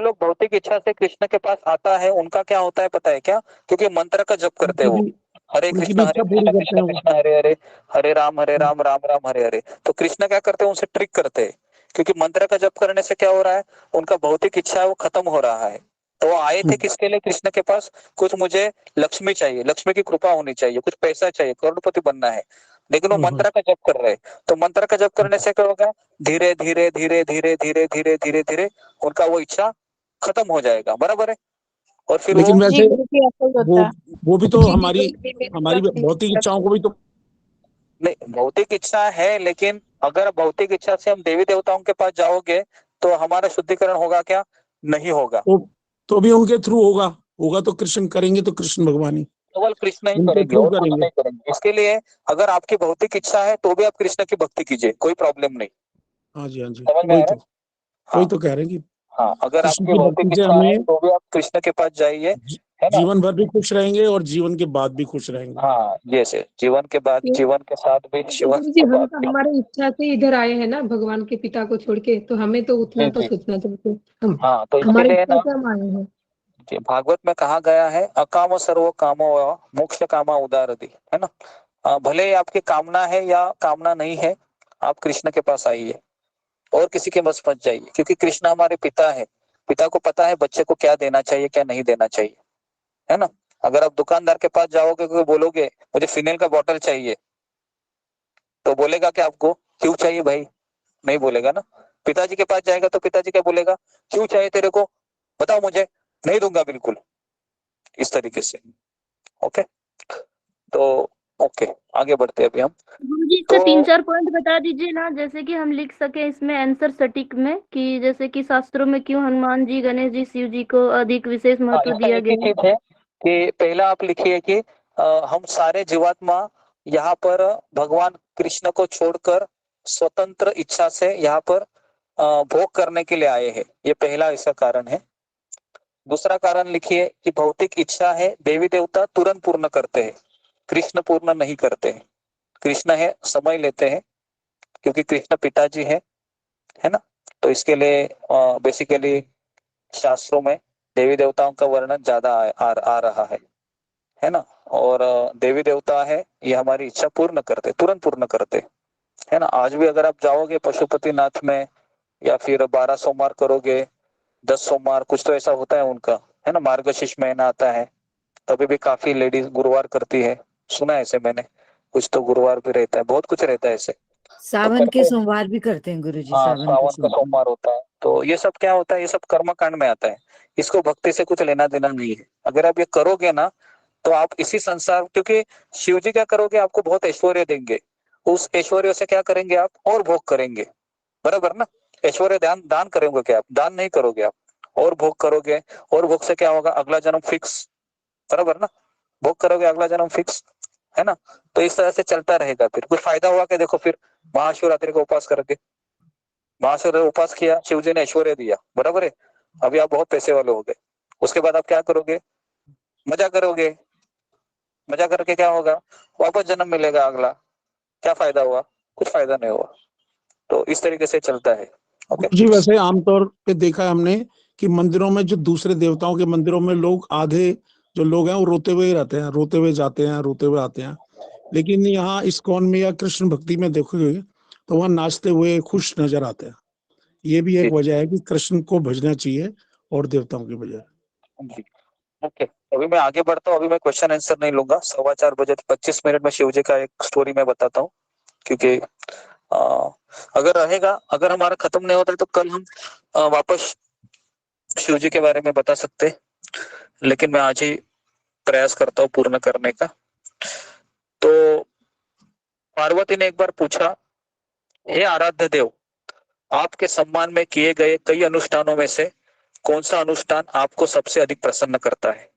लोग भौतिक इच्छा से कृष्ण के पास आता है उनका क्या होता है पता है क्या, क्योंकि मंत्र का जप करते हैं वो, हरे उनकी कृष्णा भी इच्छा पूरी करते कृष्ण हैं वो। कृष्ण हरे हरे, हरे राम राम राम हरे हरे। तो कृष्ण क्या करते हैं, उनसे ट्रिक करते हैं, क्योंकि मंत्र का जप करने से क्या हो रहा है, उनका भौतिक इच्छा है वो खत्म हो रहा है। तो वो आए थे किसके लिए कृष्ण के पास, कुछ मुझे लक्ष्मी चाहिए, लक्ष्मी की कृपा होनी चाहिए, कुछ पैसा चाहिए, करोड़पति बनना है, लेकिन वो मंत्र का जप कर रहे हैं। तो मंत्र का जप करने से क्या होगा, धीरे धीरे धीरे धीरे धीरे धीरे धीरे धीरे उनका वो इच्छा खत्म हो जाएगा, बराबर है। और फिर लेकिन वो वैसे वो भी तो हमारी भौतिक इच्छाओं को भी तो, नहीं, भौतिक इच्छा है, लेकिन अगर भौतिक इच्छा से हम देवी देवताओं के पास जाओगे तो हमारा शुद्धिकरण होगा क्या, नहीं होगा। तो भी उनके थ्रू होगा तो कृष्ण करेंगे, तो कृष्ण भगवान ही केवल कृष्ण ही उनके करेंगे थ्रू और कुछ करेंगे। नहीं करेंगे। इसके लिए अगर आपकी भौतिक इच्छा है तो भी आप कृष्ण की भक्ति कीजिए, कोई प्रॉब्लम नहीं। हाँ जी, हाँ जी, समझ में आ रहा है? वही तो कह रहे हैं कि हाँ, अगर कृष्ण आपकी की भौतिक भक्ति से इच्छा है हमें तो भी आप कृष्ण के पास जाइए, है ना। जीवन भर भी खुश रहेंगे और जीवन के बाद भी खुश रहेंगे। हाँ, जैसे जीवन के बाद, जीवन के साथ भी, जीवन गुरु जी के हम बाद तो भी। हमारे इच्छा से इधर आए हैं ना, भगवान के पिता को छोड़ के, तो हमें तो उतना जी तो जी, सोचना चाहिए। हम हाँ, तो इसके हमारी लिए इच्छा ना, से हम आए हैं। जी, भागवत में कहा गया है, अकाम सर्व कामो मोक्ष कामा उदारति, है ना। भले ही आपकी कामना है या कामना नहीं है, आप कृष्ण के पास आइए और किसी के बस मत जाइए, क्योंकि कृष्ण हमारे पिता है। पिता को पता है बच्चे को क्या देना चाहिए क्या नहीं देना चाहिए, है ना। अगर आप दुकानदार के पास जाओगे तो बोलोगे मुझे फिनाइल का बोतल चाहिए, तो बोलेगा कि आपको क्यों चाहिए भाई, नहीं बोलेगा ना। पिताजी के पास जाएगा तो पिताजी क्या बोलेगा, क्यों चाहिए तेरे को, बताओ मुझे, नहीं दूंगा बिल्कुल, इस तरीके से। ओके, तो ओके आगे बढ़ते हैं अभी हम। गुरुजी इसका 3-4 पॉइंट बता दीजिए ना, जैसे कि हम लिख सके इसमें आंसर सटीक में, कि जैसे कि शास्त्रों में क्यों हनुमान जी, गणेश जी, शिव जी को अधिक विशेष हाँ, महत्व इसका दिया एक ही गया है। चीज है कि पहला आप लिखिए कि हम सारे जीवात्मा यहाँ पर भगवान कृष्ण को छोड़कर स्वतंत्र इच्छा से यहाँ पर भोग करने के लिए आए हैं, ये पहला इसका कारण है। दूसरा कारण लिखिए कि भौतिक इच्छा है देवी देवता तुरंत पूर्ण करते हैं, कृष्ण पूर्ण नहीं करते हैं। कृष्ण है समय लेते हैं, क्योंकि कृष्ण पिताजी है ना। तो इसके लिए बेसिकली शास्त्रों में देवी देवताओं का वर्णन ज्यादा आ रहा है ना। और देवी देवता है ये हमारी इच्छा पूर्ण करते, तुरंत पूर्ण करते, है ना। आज भी अगर आप जाओगे पशुपतिनाथ में, या फिर 12 सोमवार करोगे, 10 सोमवार, कुछ तो ऐसा होता है उनका, है ना। मार्गशीर्ष महीना आता है तभी भी काफी लेडीज गुरुवार करती है, सुना है ऐसे मैंने, कुछ तो गुरुवार भी रहता है, बहुत कुछ रहता है ऐसे, तो सावन के करते। सोमवार भी करते हैं गुरुजी, हाँ, सावन के सावन का सोमवार। सोमवार होता है। तो ये सब क्या होता है, ये सब कर्म कांड में आता है, इसको भक्ति से कुछ लेना देना नहीं है। अगर आप ये करोगे ना तो आप इसी संसार, क्योंकि शिव जी क्या करोगे, आपको बहुत ऐश्वर्य देंगे, उस ऐश्वर्य से क्या करेंगे आप, और भोग करेंगे, बराबर ना। ऐश्वर्य दान दान करोगे क्या आप? दान नहीं करोगे आप, और भोग करोगे, और भोग से क्या होगा? अगला जन्म फिक्स, बराबर ना। भोग करोगे अगला जन्म फिक्स, है ना। तो इस तरह से चलता रहेगा। फिर कुछ फायदा हुआ क्या? देखो फिर महाशिवरात्रि का उपास करके, महाशिवरात्रि उपास किया, शिव जी ने ऐश्वर्य दिया, बराबर है। अभी आप बहुत पैसे वाले हो गए। उसके बाद आप क्या करोगे? मजा करोगे। मजा करके क्या होगा? वापस जन्म मिलेगा अगला। क्या फायदा हुआ? कुछ फायदा नहीं हुआ। तो इस तरीके से चलता है। ओके जी, वैसे आमतौर पे देखा है हमने कि मंदिरों में, जो दूसरे देवताओं के मंदिरों में, लोग आधे जो लोग हैं वो रोते हुए ही रहते हैं, रोते हुए जाते हैं, रोते हुए आते हैं। लेकिन यहाँ इस्कॉन में या कृष्ण भक्ति में देखोगे तो वहाँ नाचते हुए खुश नजर आते हैं। ये भी एक वजह है कि कृष्ण को भजना चाहिए और देवताओं की बजाय। जी, ओके। अभी मैं आगे बढ़ता हूँ। अभी मैं क्वेश्चन आंसर नहीं लूंगा। 4:15 बजे 25 मिनट में शिव जी का एक स्टोरी मैं बताता हूँ, क्योंकि अगर रहेगा, अगर हमारा खत्म नहीं होता है तो कल हम वापस शिव जी के बारे में बता सकते, लेकिन मैं आज ही प्रयास करता हूँ पूर्ण करने का। तो पार्वती ने एक बार पूछा, हे आराध्य देव, आपके सम्मान में किए गए कई अनुष्ठानों में से कौन सा अनुष्ठान आपको सबसे अधिक प्रसन्न करता है?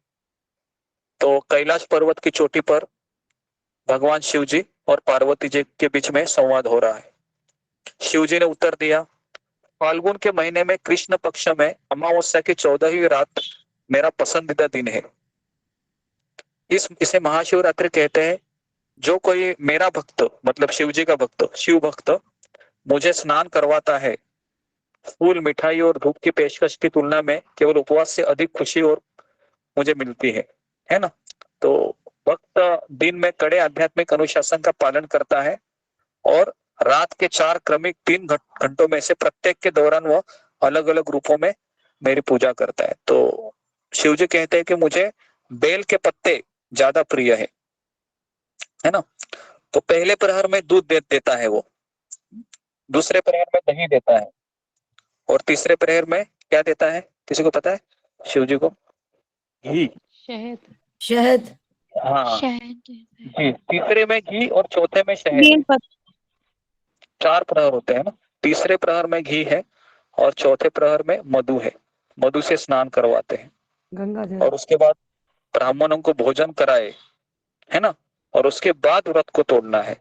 तो कैलाश पर्वत की चोटी पर भगवान शिव जी और पार्वती जी के बीच में संवाद हो रहा है। शिव जी ने उत्तर दिया, फाल्गुन के महीने में कृष्ण पक्ष में अमावस्या की 14वीं रात मेरा पसंदीदा दिन है। इसे महाशिवरात्रि कहते हैं। जो कोई मेरा भक्त, मतलब शिव जी का भक्त, शिव भक्त मुझे स्नान करवाता है, फूल, मिठाई और धूप की पेशकश की तुलना में केवल उपवास से अधिक खुशी और मुझे मिलती है ना। तो भक्त दिन में कड़े आध्यात्मिक अनुशासन का पालन करता है और रात के 4 क्रमिक 3 घंटों में से प्रत्येक के दौरान वह अलग अलग रूपों में मेरी पूजा करता है। तो शिव जी कहते हैं कि मुझे बेल के पत्ते ज्यादा प्रिय है ना। तो पहले प्रहर में दूध देता है वो, दूसरे प्रहर में दही देता है, और तीसरे प्रहर में क्या देता है? किसी को पता है? शिव जी को घी, शहद। शहद। हाँ शहद जी, तीसरे में घी और चौथे में शहद है। 4 प्रहर होते हैं ना। तीसरे प्रहर में घी है और चौथे प्रहर में मधु है। मधु से स्नान करवाते हैं, गंगा और उसके बाद ब्राह्मणों को भोजन कराए, है ना। और उसके बाद व्रत को तोड़ना है।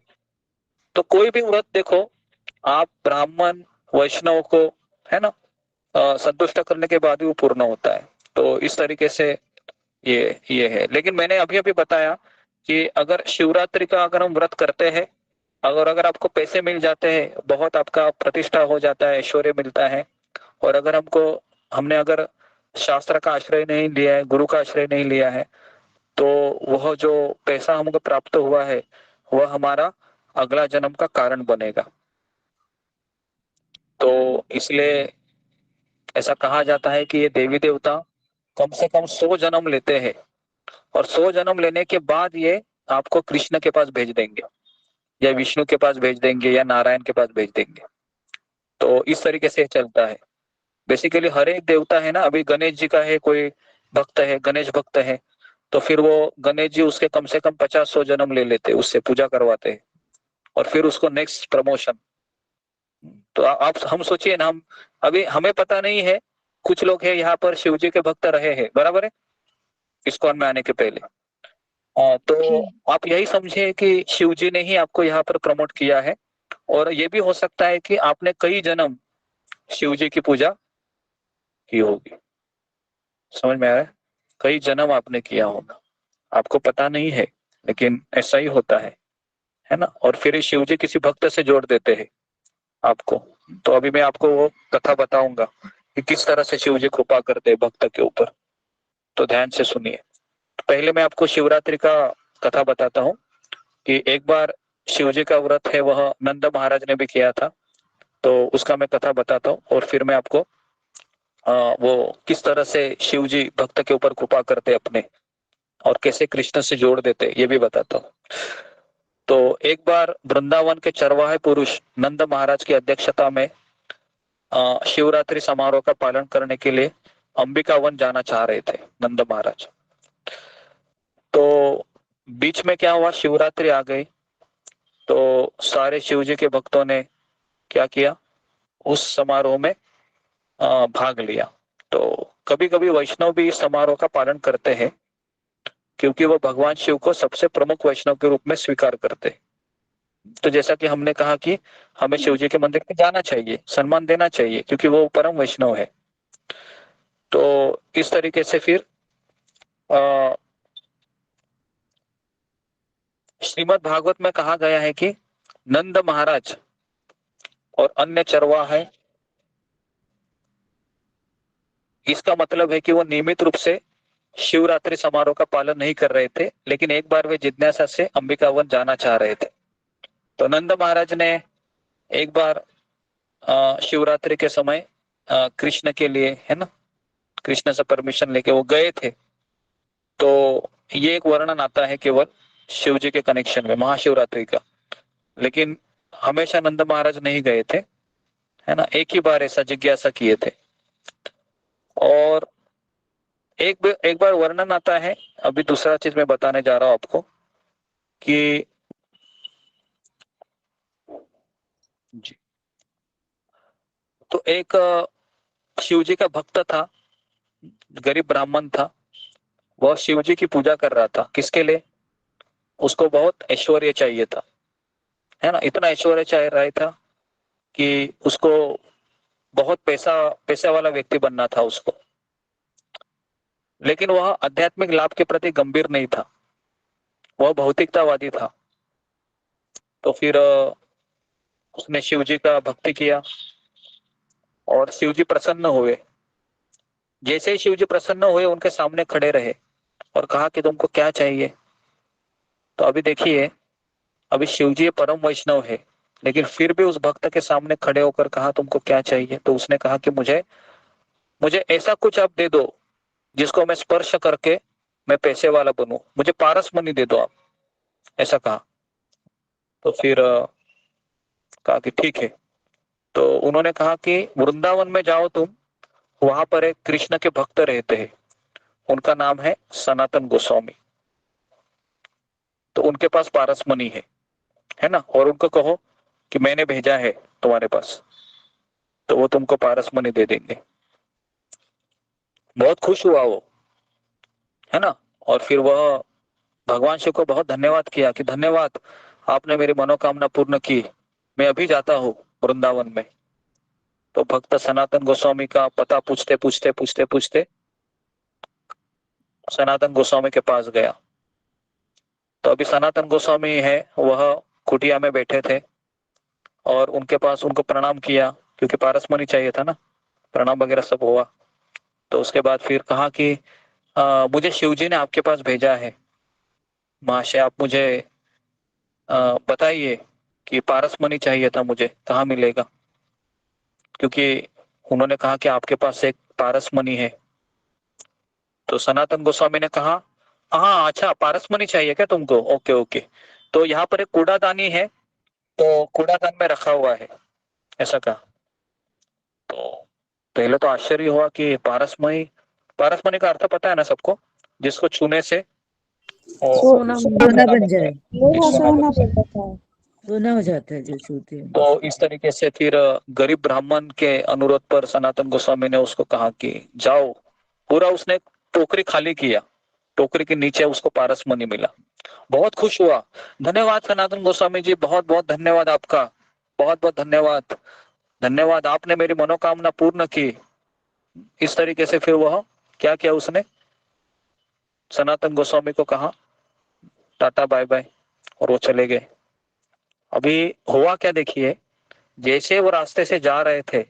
तो कोई भी व्रत देखो आप, ब्राह्मण वैष्णव को, है ना, संतुष्ट करने के बाद ही वो पूर्ण होता है। तो इस तरीके से ये है। लेकिन मैंने अभी अभी बताया कि अगर शिवरात्रि का अगर हम व्रत करते हैं, अगर आपको पैसे मिल जाते हैं, बहुत आपका प्रतिष्ठा हो जाता है, ऐश्वर्य मिलता है, और अगर हमने अगर शास्त्र का आश्रय नहीं लिया है, गुरु का आश्रय नहीं लिया है, तो वह जो पैसा हमको प्राप्त हुआ है वह हमारा अगला जन्म का कारण बनेगा। तो इसलिए ऐसा कहा जाता है कि ये देवी देवता कम से कम 100 जन्म लेते हैं, और 100 जन्म लेने के बाद ये आपको कृष्ण के पास भेज देंगे, या विष्णु के पास भेज देंगे, या नारायण के पास भेज देंगे। तो इस तरीके से चलता है। बेसिकली हर एक देवता है ना, अभी गणेश जी का है, कोई भक्त है, गणेश भक्त है, तो फिर वो गणेश जी उसके कम से कम 50-100 जन्म ले लेते, उससे पूजा करवाते हैं, और फिर उसको नेक्स्ट प्रमोशन। तो आप हम सोचिए ना, हम अभी हमें पता नहीं है, कुछ लोग हैं यहाँ पर शिव जी के भक्त रहे हैं, बराबर है, इस्कॉन में आने के पहले। तो आप यही समझिए कि शिव जी ने ही आपको यहाँ पर प्रमोट किया है, और ये भी हो सकता है कि आपने कई जन्म शिव जी की पूजा की होगी। समझ में आ रहा है? कई जन्म आपने किया होगा, आपको पता नहीं है, लेकिन ऐसा ही होता है ना। और फिर शिव जी किसी भक्त से जोड़ देते हैं आपको। तो अभी मैं आपको वो कथा बताऊंगा कि किस तरह से शिव जी कृपा करते हैं भक्त के ऊपर। तो ध्यान से सुनिए। पहले मैं आपको शिवरात्रि का कथा बताता हूँ कि एक बार शिव जी का व्रत है वह नंद महाराज ने भी किया था। तो उसका मैं कथा बताता हूँ, और फिर मैं आपको वो किस तरह से शिव जी भक्त के ऊपर कृपा करते अपने, और कैसे कृष्ण से जोड़ देते, ये भी बताता हूँ। तो एक बार वृंदावन के चरवाहे पुरुष नंद महाराज की अध्यक्षता में शिवरात्रि समारोह का पालन करने के लिए अंबिका वन जाना चाह रहे थे नंद महाराज। तो बीच में क्या हुआ, शिवरात्रि आ गई, तो सारे शिव जी के भक्तों ने क्या किया, उस समारोह में भाग लिया। तो कभी कभी वैष्णव भी इस समारोह का पालन करते हैं क्योंकि वो भगवान शिव को सबसे प्रमुख वैष्णव के रूप में स्वीकार करते हैं। तो जैसा कि हमने कहा कि हमें शिव जी के मंदिर में जाना चाहिए, सम्मान देना चाहिए क्योंकि वो परम वैष्णव है। तो इस तरीके से फिर श्रीमद् भागवत में कहा गया है कि नंद महाराज और अन्य चरवाहे, इसका मतलब है कि वो नियमित रूप से शिवरात्रि समारोह का पालन नहीं कर रहे थे, लेकिन एक बार वे जिज्ञासा से अंबिकावन जाना चाह रहे थे। तो नंद महाराज ने एक बार शिवरात्रि के समय कृष्ण के लिए, है ना, कृष्ण से परमिशन लेके वो गए थे। तो ये एक वर्णन आता है केवल शिव जी के कनेक्शन में महाशिवरात्रि का, लेकिन हमेशा नंद महाराज नहीं गए थे, है ना, एक ही बार ऐसा जिज्ञासा किए थे। और एक बार वर्णन आता है, अभी दूसरा चीज मैं बताने जा रहा हूं आपको कि जी, तो एक शिव जी का भक्त था, गरीब ब्राह्मण था, वह शिव जी की पूजा कर रहा था। किसके लिए? उसको बहुत ऐश्वर्य चाहिए था, है ना, इतना ऐश्वर्य चाह रहा था कि उसको बहुत पैसा वाला व्यक्ति बनना था उसको, लेकिन वह आध्यात्मिक लाभ के प्रति गंभीर नहीं था, वह भौतिकतावादी था। तो फिर उसने शिव जी का भक्ति किया और शिव जी प्रसन्न हुए। जैसे ही शिव जी प्रसन्न हुए, उनके सामने खड़े रहे और कहा कि तुमको क्या चाहिए। तो अभी देखिए, अभी शिव जी परम वैष्णव है, लेकिन फिर भी उस भक्त के सामने खड़े होकर कहा तुमको क्या चाहिए। तो उसने कहा कि मुझे ऐसा कुछ आप दे दो जिसको मैं स्पर्श करके मैं पैसे वाला बनूं, मुझे पारस मनी दे दो आप, ऐसा कहा। तो फिर कहा कि ठीक है। तो उन्होंने कहा कि वृंदावन में जाओ तुम, वहां पर एक कृष्ण के भक्त रहते हैं, उनका नाम है सनातन गोस्वामी, तो उनके पास पारस मनी है ना, और उनको कहो कि मैंने भेजा है तुम्हारे पास, तो वो तुमको पारस मनी दे देंगे। बहुत खुश हुआ वो, है ना, और फिर वह भगवान शिव को बहुत धन्यवाद किया कि धन्यवाद, आपने मेरी मनोकामना पूर्ण की, मैं अभी जाता हूँ वृंदावन में। तो भक्त सनातन गोस्वामी का पता पूछते पूछते पूछते पूछते सनातन गोस्वामी के पास गया। तो अभी सनातन गोस्वामी है, वह कुटिया में बैठे थे और उनके पास उनको प्रणाम किया क्योंकि पारस मनी चाहिए था ना, प्रणाम वगैरह सब हुआ। तो उसके बाद फिर कहा कि मुझे शिवजी ने आपके पास भेजा है महाशय, आप मुझे बताइए कि पारस मनी चाहिए था मुझे, कहाँ मिलेगा, क्योंकि उन्होंने कहा कि आपके पास एक पारस मनी है। तो सनातन गोस्वामी ने कहा हाँ अच्छा, पारस मनी चाहिए क्या तुमको, ओके ओके, तो यहाँ पर एक कूड़ादानी है, तो कूड़ादान में रखा हुआ है, ऐसा कहा। तो पहले तो आश्चर्य हुआ कि पारस मनी का अर्थ पता है ना सबको, जिसको छूने से सोना बन जाए, सोना सोना हो जाता है जो छूते हैं। तो इस तरीके से फिर गरीब ब्राह्मण के अनुरोध पर सनातन गोस्वामी ने उसको कहा कि जाओ, पूरा उसने टोकरी खाली किया, टोकरी के नीचे उसको पारस मनी मिला। बहुत खुश हुआ, धन्यवाद सनातन गोस्वामी जी, बहुत बहुत धन्यवाद आपका, बहुत बहुत धन्यवाद, धन्यवाद, आपने मेरी मनोकामना पूर्ण की। इस तरीके से फिर वह क्या किया, उसने सनातन गोस्वामी को कहा टाटा बाय बाय, और वो चले गए। अभी हुआ क्या देखिए, जैसे वो रास्ते से जा रहे थे,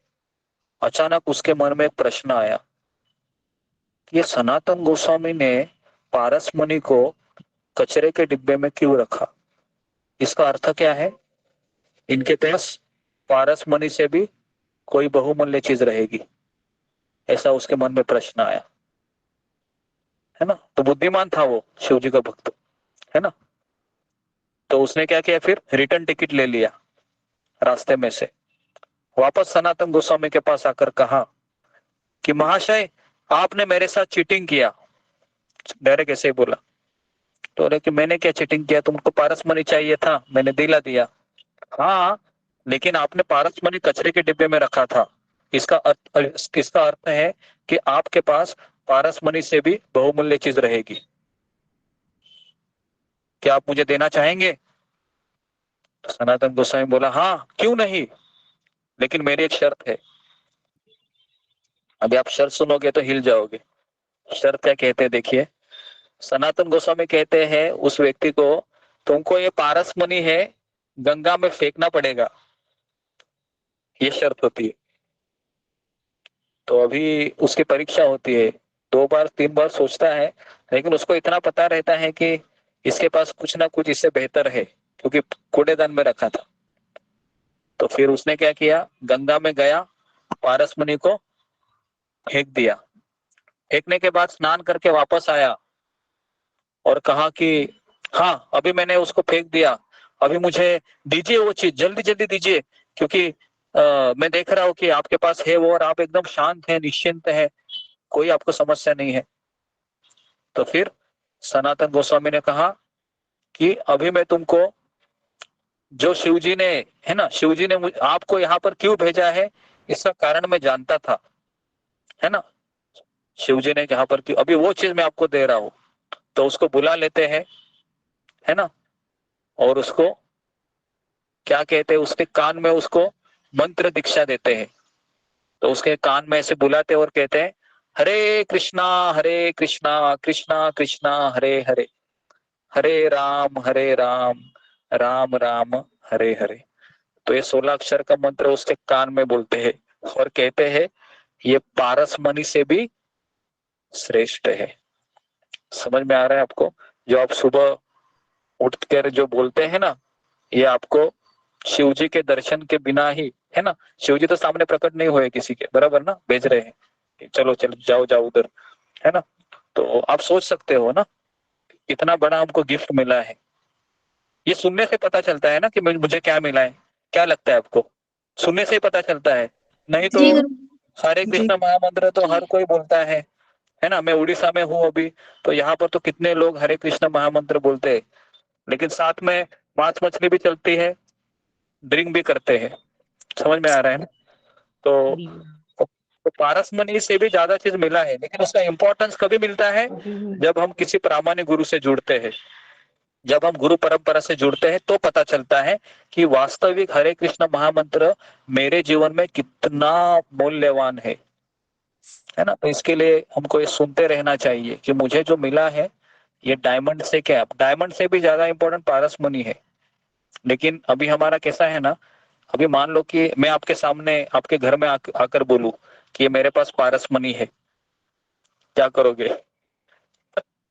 अचानक उसके मन में एक प्रश्न आया, ये सनातन गोस्वामी ने पारस मनी को कचरे के डिब्बे में क्यों रखा, इसका अर्थ क्या है, इनके पास पारस मनी से भी कोई बहुमूल्य चीज रहेगी, ऐसा उसके मन में प्रश्न आया, है ना। तो बुद्धिमान था वो शिव जी का भक्त, है ना। तो उसने क्या किया, फिर रिटर्न टिकट ले लिया रास्ते में से, वापस सनातन गोस्वामी के पास आकर कहा कि महाशय आपने मेरे साथ चीटिंग किया, डायरेक्ट ऐसे ही बोला। तो बोले कि मैंने क्या चीटिंग किया, तुमको पारस मनी चाहिए था, मैंने दिला दिया। हाँ, लेकिन आपने पारसमणि कचरे के डिब्बे में रखा था। इसका अर्थ है कि आपके पास पारसमणि से भी बहुमूल्य चीज रहेगी। क्या आप मुझे देना चाहेंगे? तो सनातन गोस्वामी बोला, हाँ क्यों नहीं, लेकिन मेरी एक शर्त है। अभी आप शर्त सुनोगे तो हिल जाओगे। शर्त क्या कहते हैं देखिए। सनातन गोस्वामी कहते हैं उस व्यक्ति को, तुमको ये पारसमणि है गंगा में फेंकना पड़ेगा, ये शर्त होती है। तो अभी उसकी परीक्षा होती है, 2 बार 3 बार सोचता है, लेकिन उसको इतना पता रहता है कि इसके पास कुछ ना कुछ इससे बेहतर है, क्योंकि कूड़ेदान में रखा था। तो फिर उसने क्या किया, गंगा में गया, पारसमणि को फेंक दिया। फेंकने के बाद स्नान करके वापस आया और कहा कि हाँ अभी मैंने उसको फेंक दिया, अभी मुझे दीजिए वो चीज, जल्दी जल्दी दीजिए, क्योंकि मैं देख रहा हूँ कि आपके पास है वो और आप एकदम शांत है, निश्चिंत है, कोई आपको समस्या नहीं है। तो फिर सनातन गोस्वामी ने कहा कि अभी मैं तुमको, जो शिवजी ने, है ना, शिवजी ने आपको यहाँ पर क्यों भेजा है इसका कारण मैं जानता था, है ना। शिवजी ने यहाँ पर क्यों, अभी वो चीज मैं आपको दे रहा हूँ। तो उसको बुला लेते हैं, है ना, और उसको क्या कहते हैं, उसके कान में उसको मंत्र दीक्षा देते हैं। तो उसके कान में ऐसे बुलाते और कहते हैं, हरे कृष्णा कृष्णा कृष्णा हरे हरे, हरे राम राम राम हरे हरे। तो ये 16 अक्षर का मंत्र उसके कान में बोलते हैं और कहते हैं ये पारसमणि से भी श्रेष्ठ है। समझ में आ रहा है आपको? जो आप सुबह उठकर जो बोलते हैं ना, ये आपको शिवजी के दर्शन के बिना ही, है ना, शिवजी तो सामने प्रकट नहीं हुए किसी के, बराबर ना, भेज रहे हैं कि चलो चलो जाओ उधर, है ना। तो आप सोच सकते हो ना, इतना बड़ा हमको गिफ्ट मिला है। ये सुनने से पता चलता है ना कि मुझे क्या मिला है। क्या लगता है आपको? सुनने से ही पता चलता है, नहीं तो हरे कृष्ण महामंत्र तो हर कोई बोलता है ना। मैं उड़ीसा में हूँ अभी, तो यहाँ पर तो कितने लोग हरे कृष्ण महामंत्र बोलते हैं, लेकिन साथ में मांस मछली भी चलती है, ड्रिंक भी करते हैं। समझ में आ रहा है ना? तो पारसमणि से भी ज्यादा चीज मिला है, लेकिन उसका इंपॉर्टेंस कभी मिलता है जब हम किसी प्रामाणिक गुरु से जुड़ते हैं, जब हम गुरु परंपरा से जुड़ते हैं, तो पता चलता है कि वास्तविक हरे कृष्ण महामंत्र मेरे जीवन में कितना मूल्यवान है ना। तो इसके लिए हमको ये सुनते रहना चाहिए कि मुझे जो मिला है ये डायमंड से क्या, डायमंड से भी ज्यादा इंपॉर्टेंट पारसमणि है। लेकिन अभी हमारा कैसा है ना, अभी मान लो कि मैं आपके सामने आपके घर में आकर बोलूं कि ये मेरे पास पारसमणि है, क्या करोगे?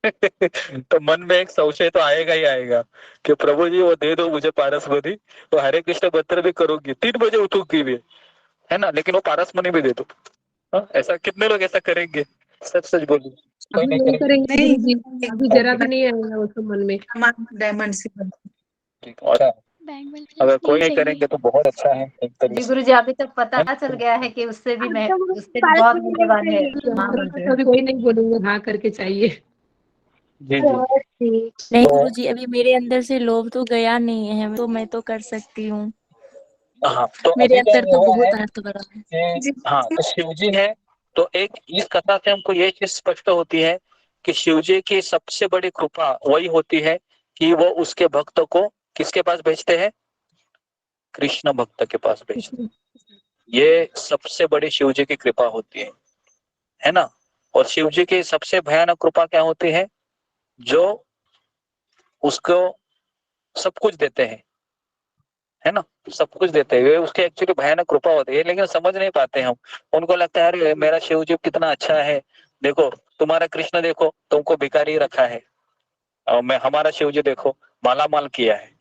तो मन में एक संशय तो आएगा ही आएगा कि प्रभु जी वो दे दो मुझे पारसमणि, तो हरे कृष्ण मंत्र भी करूंगी, 3 बजे उठूंगी भी, है ना, लेकिन वो पारसमणि भी दे दो। ऐसा कितने लोग ऐसा करेंगे? सच सच बोलो, कोई अभी नहीं नहीं करेंगे। करेंगे गुरुजी, अभी जरा भी नहीं आएगा उसको मन में। डायमंड से ठीक, और अगर कोई नहीं करेंगे तो बहुत अच्छा है एक जी तरीके से। गुरुजी, अभी तक पता चल गया है कि उससे भी मैं, उससे भी बहुत मूल्यवान है महामंत्र। अभी कोई नहीं बोलूंगा हाँ करके चाहिए। जी जी। नहीं गुरुजी, अभी मेरे अंदर से लोभ तो गया नहीं है, तो मैं तो कर सकती हूँ। हाँ, तो मेरे अभी क्या अंदर तो हुआ बहुत है अर्थ भरा है। कि हाँ, तो शिवजी है, तो एक इस कथा से हमको ये चीज स्पष्ट होती है कि शिवजी की सबसे बड़ी कृपा वही होती है कि वो उसके भक्तों को किसके पास भेजते हैं? कृष्ण भक्त के पास भेजते हैं। ये सबसे बड़ी शिवजी की कृपा होती है ना। और शिवजी की सबसे भयानक कृपा क्या होती है? जो उसको सब कुछ देते हैं, है ना, सब कुछ देते हुए उसके एक्चुअली भयानक कृपा होती है, लेकिन समझ नहीं पाते हम। उनको लगता है अरे मेरा शिवजी कितना अच्छा है, देखो तुम्हारा कृष्ण देखो तुमको भिखारी रखा है, और मैं हमारा शिवजी देखो माला माल किया है।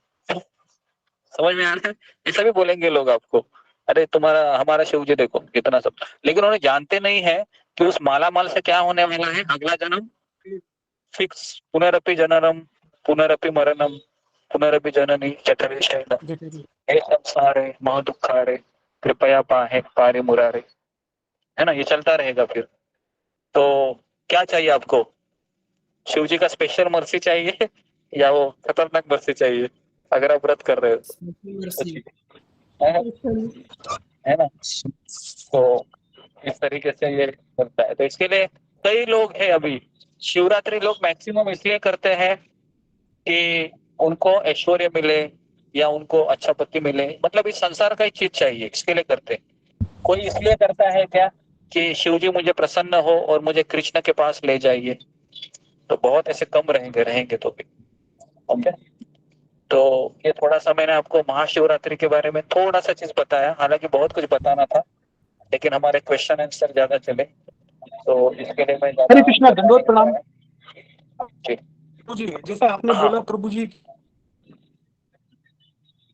समझ में आ रहा है? ऐसा भी बोलेंगे लोग आपको, अरे तुम्हारा हमारा शिवजी देखो कितना सब, लेकिन उन्हें जानते नहीं है कि उस माला माल से क्या होने वाला है अगला जन्म फिक्स। पुनरपि जननम पुनरपि मरणम पुनरपि जननी जठरे शयनम हे संसारे महदुखारे कृपया पाहे पारे मुरारे, है ना, ये चलता रहेगा। फिर तो क्या चाहिए आपको? शिवजी का स्पेशल मर्सी चाहिए या वो खतरनाक मर्सी चाहिए? अगर आप व्रत कर रहे हो तो है ना। तो इस तरीके से ये बनता है। तो इसके लिए कई लोग हैं अभी, शिवरात्रि लोग मैक्सिमम इसलिए करते हैं कि उनको ऐश्वर्य मिले या उनको अच्छा पति मिले, मतलब इस संसार का ही चीज चाहिए, इसके लिए करते हैं। कोई इसलिए करता है क्या कि शिव जी मुझे प्रसन्न हो और मुझे कृष्ण के पास ले जाइए। तो बहुत ऐसे कम रहेंगे तो भी। ओके, तो ये थोड़ा सा मैंने आपको महाशिवरात्रि के बारे में थोड़ा सा चीज बताया, हालांकि बहुत कुछ बताना था, लेकिन हमारे क्वेश्चन आंसर ज्यादा चले, तो इसके लिए मैं हरे कृष्णा, दंडवत प्रणाम। जी प्रभु जी, जैसा आपने बोला प्रभु जी,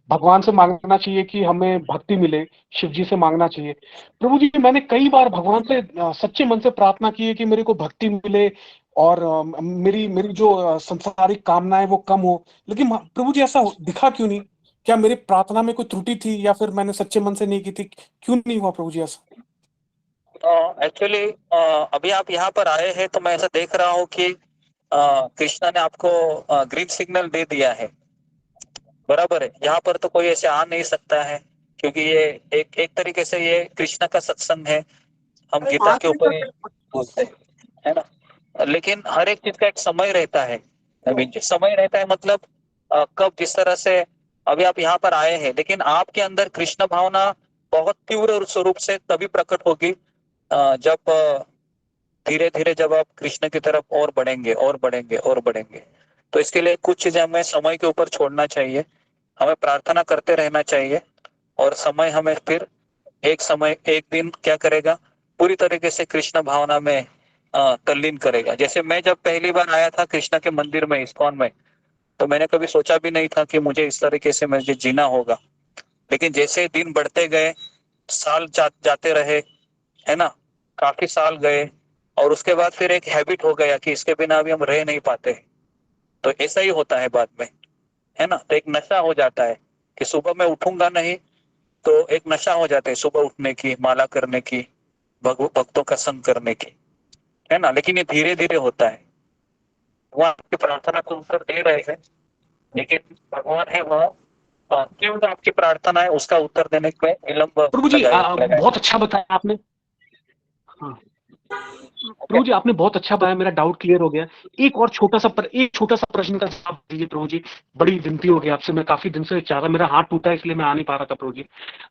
भगवान से मांगना चाहिए कि हमें भक्ति मिले, शिव जी से मांगना चाहिए। प्रभु जी, मैंने कई बार भगवान से सच्चे मन से प्रार्थना की है कि मेरे को भक्ति मिले और मेरी मेरी जो संसारिक कामनाएं वो कम हो, लेकिन प्रभु जी ऐसा दिखा क्यों नहीं? क्या मेरी प्रार्थना में कोई त्रुटि थी या फिर मैंने सच्चे मन से नहीं की थी? क्यों नहीं हुआ प्रभु जी ऐसा? एक्चुअली अभी आप यहाँ पर आए हैं तो मैं ऐसा देख रहा हूँ कि कृष्णा ने आपको ग्रीन सिग्नल दे दिया है, बराबर है। यहाँ पर तो कोई ऐसे आ नहीं सकता है, क्योंकि ये एक तरीके से ये कृष्णा का सत्संग है, हम गीता के ऊपर ही बोलते हैं, है ना। लेकिन हर एक चीज का एक समय रहता है, समय रहता है, मतलब कब किस तरह से। अभी आप यहाँ पर आए हैं, लेकिन आपके अंदर कृष्ण भावना बहुत तीव्र स्वरूप से तभी प्रकट होगी जब धीरे धीरे जब आप कृष्ण की तरफ और बढ़ेंगे और बढ़ेंगे और बढ़ेंगे। तो इसके लिए कुछ चीजें हमें समय के ऊपर छोड़ना चाहिए, हमें प्रार्थना करते रहना चाहिए, और समय हमें फिर एक दिन क्या करेगा, पूरी तरीके से कृष्ण भावना में तल्लीन करेगा। जैसे मैं जब पहली बार आया था कृष्ण के मंदिर में, इस्कॉन में, तो मैंने कभी सोचा भी नहीं था कि मुझे इस तरीके से मुझे जीना होगा। लेकिन जैसे दिन बढ़ते गए, साल जाते रहे, है ना, काफी साल गए, और उसके बाद फिर एक हैबिट हो गया कि इसके बिना अभी हम रह नहीं पाते। तो ऐसा ही होता है बाद में, है ना। तो एक नशा हो जाता है कि सुबह मैं उठूंगा नहीं, तो एक नशा हो जाता है सुबह उठने की, माला करने की, भक्तों का संग करने की, है ना। लेकिन ये धीरे धीरे होता है। वो आपकी प्रार्थना को उत्तर दे रहे हैं, लेकिन भगवान है वह क्यों आपकी प्रार्थना है उसका उत्तर देने में विलंब प्रभु जी लगाए। बहुत अच्छा बताया आपने। हाँ प्रभु जी, आपने बहुत अच्छा बताया, मेरा डाउट क्लियर हो गया। एक छोटा सा प्रश्न का जवाब दीजिए प्रभु जी, बड़ी विनती हो गई आपसे, मैं काफी दिन से चाह रहा, मेरा हाथ टूटा इसलिए मैं आ नहीं पा रहा था प्रभु जी।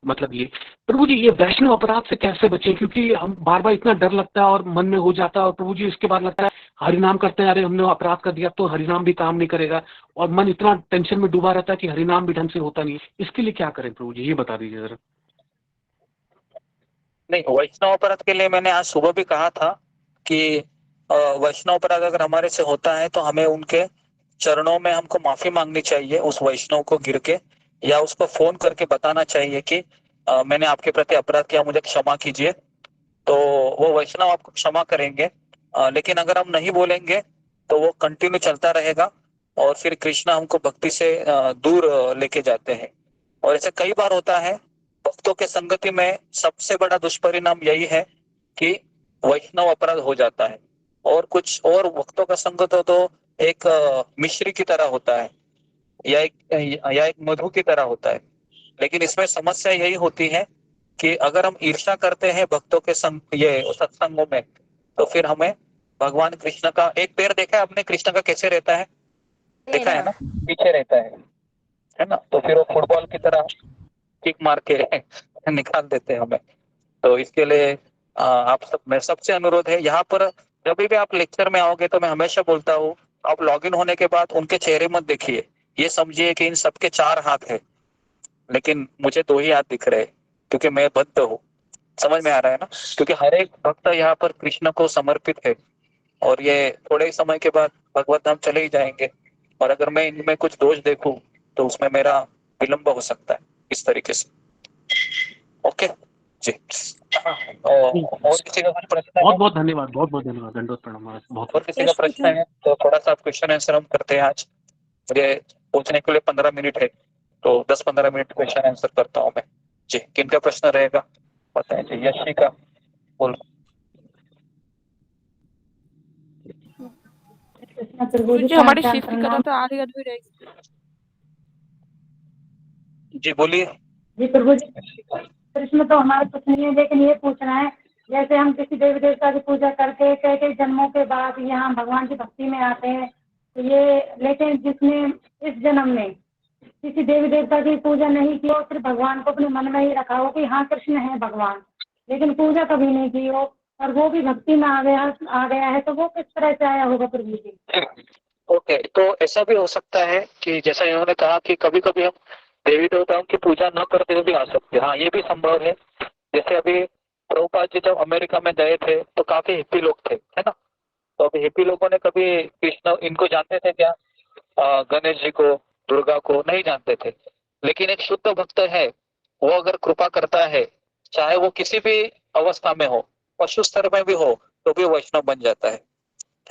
मतलब ये प्रभु जी, ये वैष्णव अपराध से कैसे बचे? क्योंकि हम बार बार इतना डर लगता है और मन में हो जाता है, और प्रभु जी इसके बाद लगता है हरिनाम करते हैं, अरे हमने अपराध कर दिया तो हरिनाम भी काम नहीं करेगा, और मन इतना टेंशन में डूबा रहता है कि हरिनाम भी ढंग से होता नहीं। इसके लिए क्या करें प्रभु जी, ये बता दीजिए जरा। नहीं, वैष्णव अपराध के लिए मैंने आज सुबह भी कहा था कि वैष्णव अपराध अगर हमारे से होता है तो हमें उनके चरणों में हमको माफी मांगनी चाहिए, उस वैष्णव को गिर के, या उसको फोन करके बताना चाहिए कि मैंने आपके प्रति अपराध किया, मुझे क्षमा कीजिए। तो वो वैष्णव आपको क्षमा करेंगे। लेकिन अगर हम नहीं बोलेंगे तो वो कंटिन्यू चलता रहेगा, और फिर कृष्णा हमको भक्ति से दूर लेके जाते हैं। और ऐसे कई बार होता है। भक्तों के संगति में सबसे बड़ा दुष्परिणाम यही है कि वैष्णव अपराध हो जाता है, और कुछ और भक्तों का संगत हो तो एक मिश्री की तरह होता है, या एक मधु की तरह होता है। लेकिन इसमें समस्या यही होती है कि अगर हम ईर्ष्या करते हैं भक्तों के ये सत्संगों में, तो फिर हमें भगवान कृष्ण का एक पैर देखा है आपने कृष्ण का कैसे रहता है, देखा है ना, पीछे रहता है ना। तो फिर वो फुटबॉल की तरह किक मार के निकाल देते हैं हमें। तो इसके लिए आप सब, मैं सबसे अनुरोध है यहाँ पर, जब भी आप लेक्चर में आओगे तो मैं हमेशा बोलता हूँ, आप लॉगिन होने के बाद उनके चेहरे मत देखिए, ये समझिए कि इन सबके 4 हाथ है, लेकिन मुझे 2 ही हाथ दिख रहे हैं क्योंकि मैं बद्ध हूँ। समझ में आ रहा है ना, क्योंकि हर एक भक्त यहाँ पर कृष्ण को समर्पित है, और ये थोड़े ही समय के बाद भगवत धाम चले ही जाएंगे। और अगर मैं इनमें कुछ दोष देखूं तो उसमें मेरा विलंब हो सकता है, इस तरीके से। ओके जी। और किसी का कुछ प्रश्न है? बहुत बहुत धन्यवाद, बहुत बहुत धन्यवाद, दंडवत प्रणाम महाराज। बहुत और किसी का प्रश्न है तो थोड़ा सा क्वेश्चन आंसर हम करते हैं आज। मुझे पूछने के लिए 15 मिनट है, तो 10-15 मिनट क्वेश्चन आंसर करता हूँ मैं जी। किनका प्रश्न रहेगा बताएं जी। यशी का बोल। गुरुजी हमारी शिफ्ट करा तो आधी अधूरी रहेगी। जी बोलिए। जी प्रभु जी, कृष्ण तो हमारे कुछ नहीं है, लेकिन ये पूछना है जैसे हम किसी देवी देवता की पूजा करके कई कई जन्मों के बाद यहाँ भगवान की भक्ति में आते हैं, तो ये लेकिन जिसने इस जन्म में किसी देवी देवता की पूजा नहीं की हो, सिर्फ भगवान को अपने मन में ही रखा हो कि हाँ कृष्ण है भगवान, लेकिन पूजा कभी नहीं की हो और वो भी भक्ति में आ गया है, तो वो किस तरह से आया होगा प्रभु जी? ओके, तो ऐसा भी हो सकता है कि जैसा इन्होंने कहा कि कभी कभी हम देवी देवताओं की पूजा न करते हुए भी आ सकते हैं। हाँ, ये भी संभव है। जैसे अभी प्रभुपाद जी जब अमेरिका में गए थे तो काफी हिप्पी लोग थे, है ना। तो अभी हिप्पी लोगों ने कभी कृष्ण इनको जानते थे क्या? गणेश जी को, दुर्गा को नहीं जानते थे। लेकिन एक शुद्ध भक्त है, वो अगर कृपा करता है, चाहे वो किसी भी अवस्था में हो, पशु स्तर में भी हो, तो भी वैष्णव बन जाता है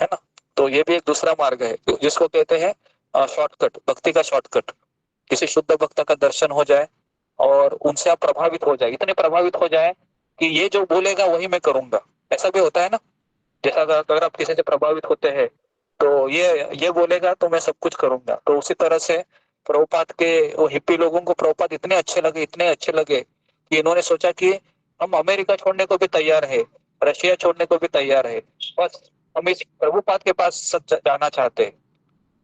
ना। तो ये भी एक दूसरा मार्ग है जिसको कहते हैं शॉर्टकट, भक्ति का शॉर्टकट। किसी शुद्ध भक्त का दर्शन हो जाए और उनसे आप प्रभावित हो जाए, इतने प्रभावित हो जाए कि ये जो बोलेगा वही मैं करूंगा। ऐसा भी होता है ना। जैसा अगर आप किसी से प्रभावित होते हैं तो ये बोलेगा तो मैं सब कुछ करूंगा। तो उसी तरह से प्रभुपाद के वो हिप्पी लोगों को प्रभुपाद इतने अच्छे लगे कि इन्होंने सोचा कि हम अमेरिका छोड़ने को भी तैयार है, रशिया छोड़ने को भी तैयार है, बस हम इस प्रभुपाद के पास सच जाना चाहते हैं।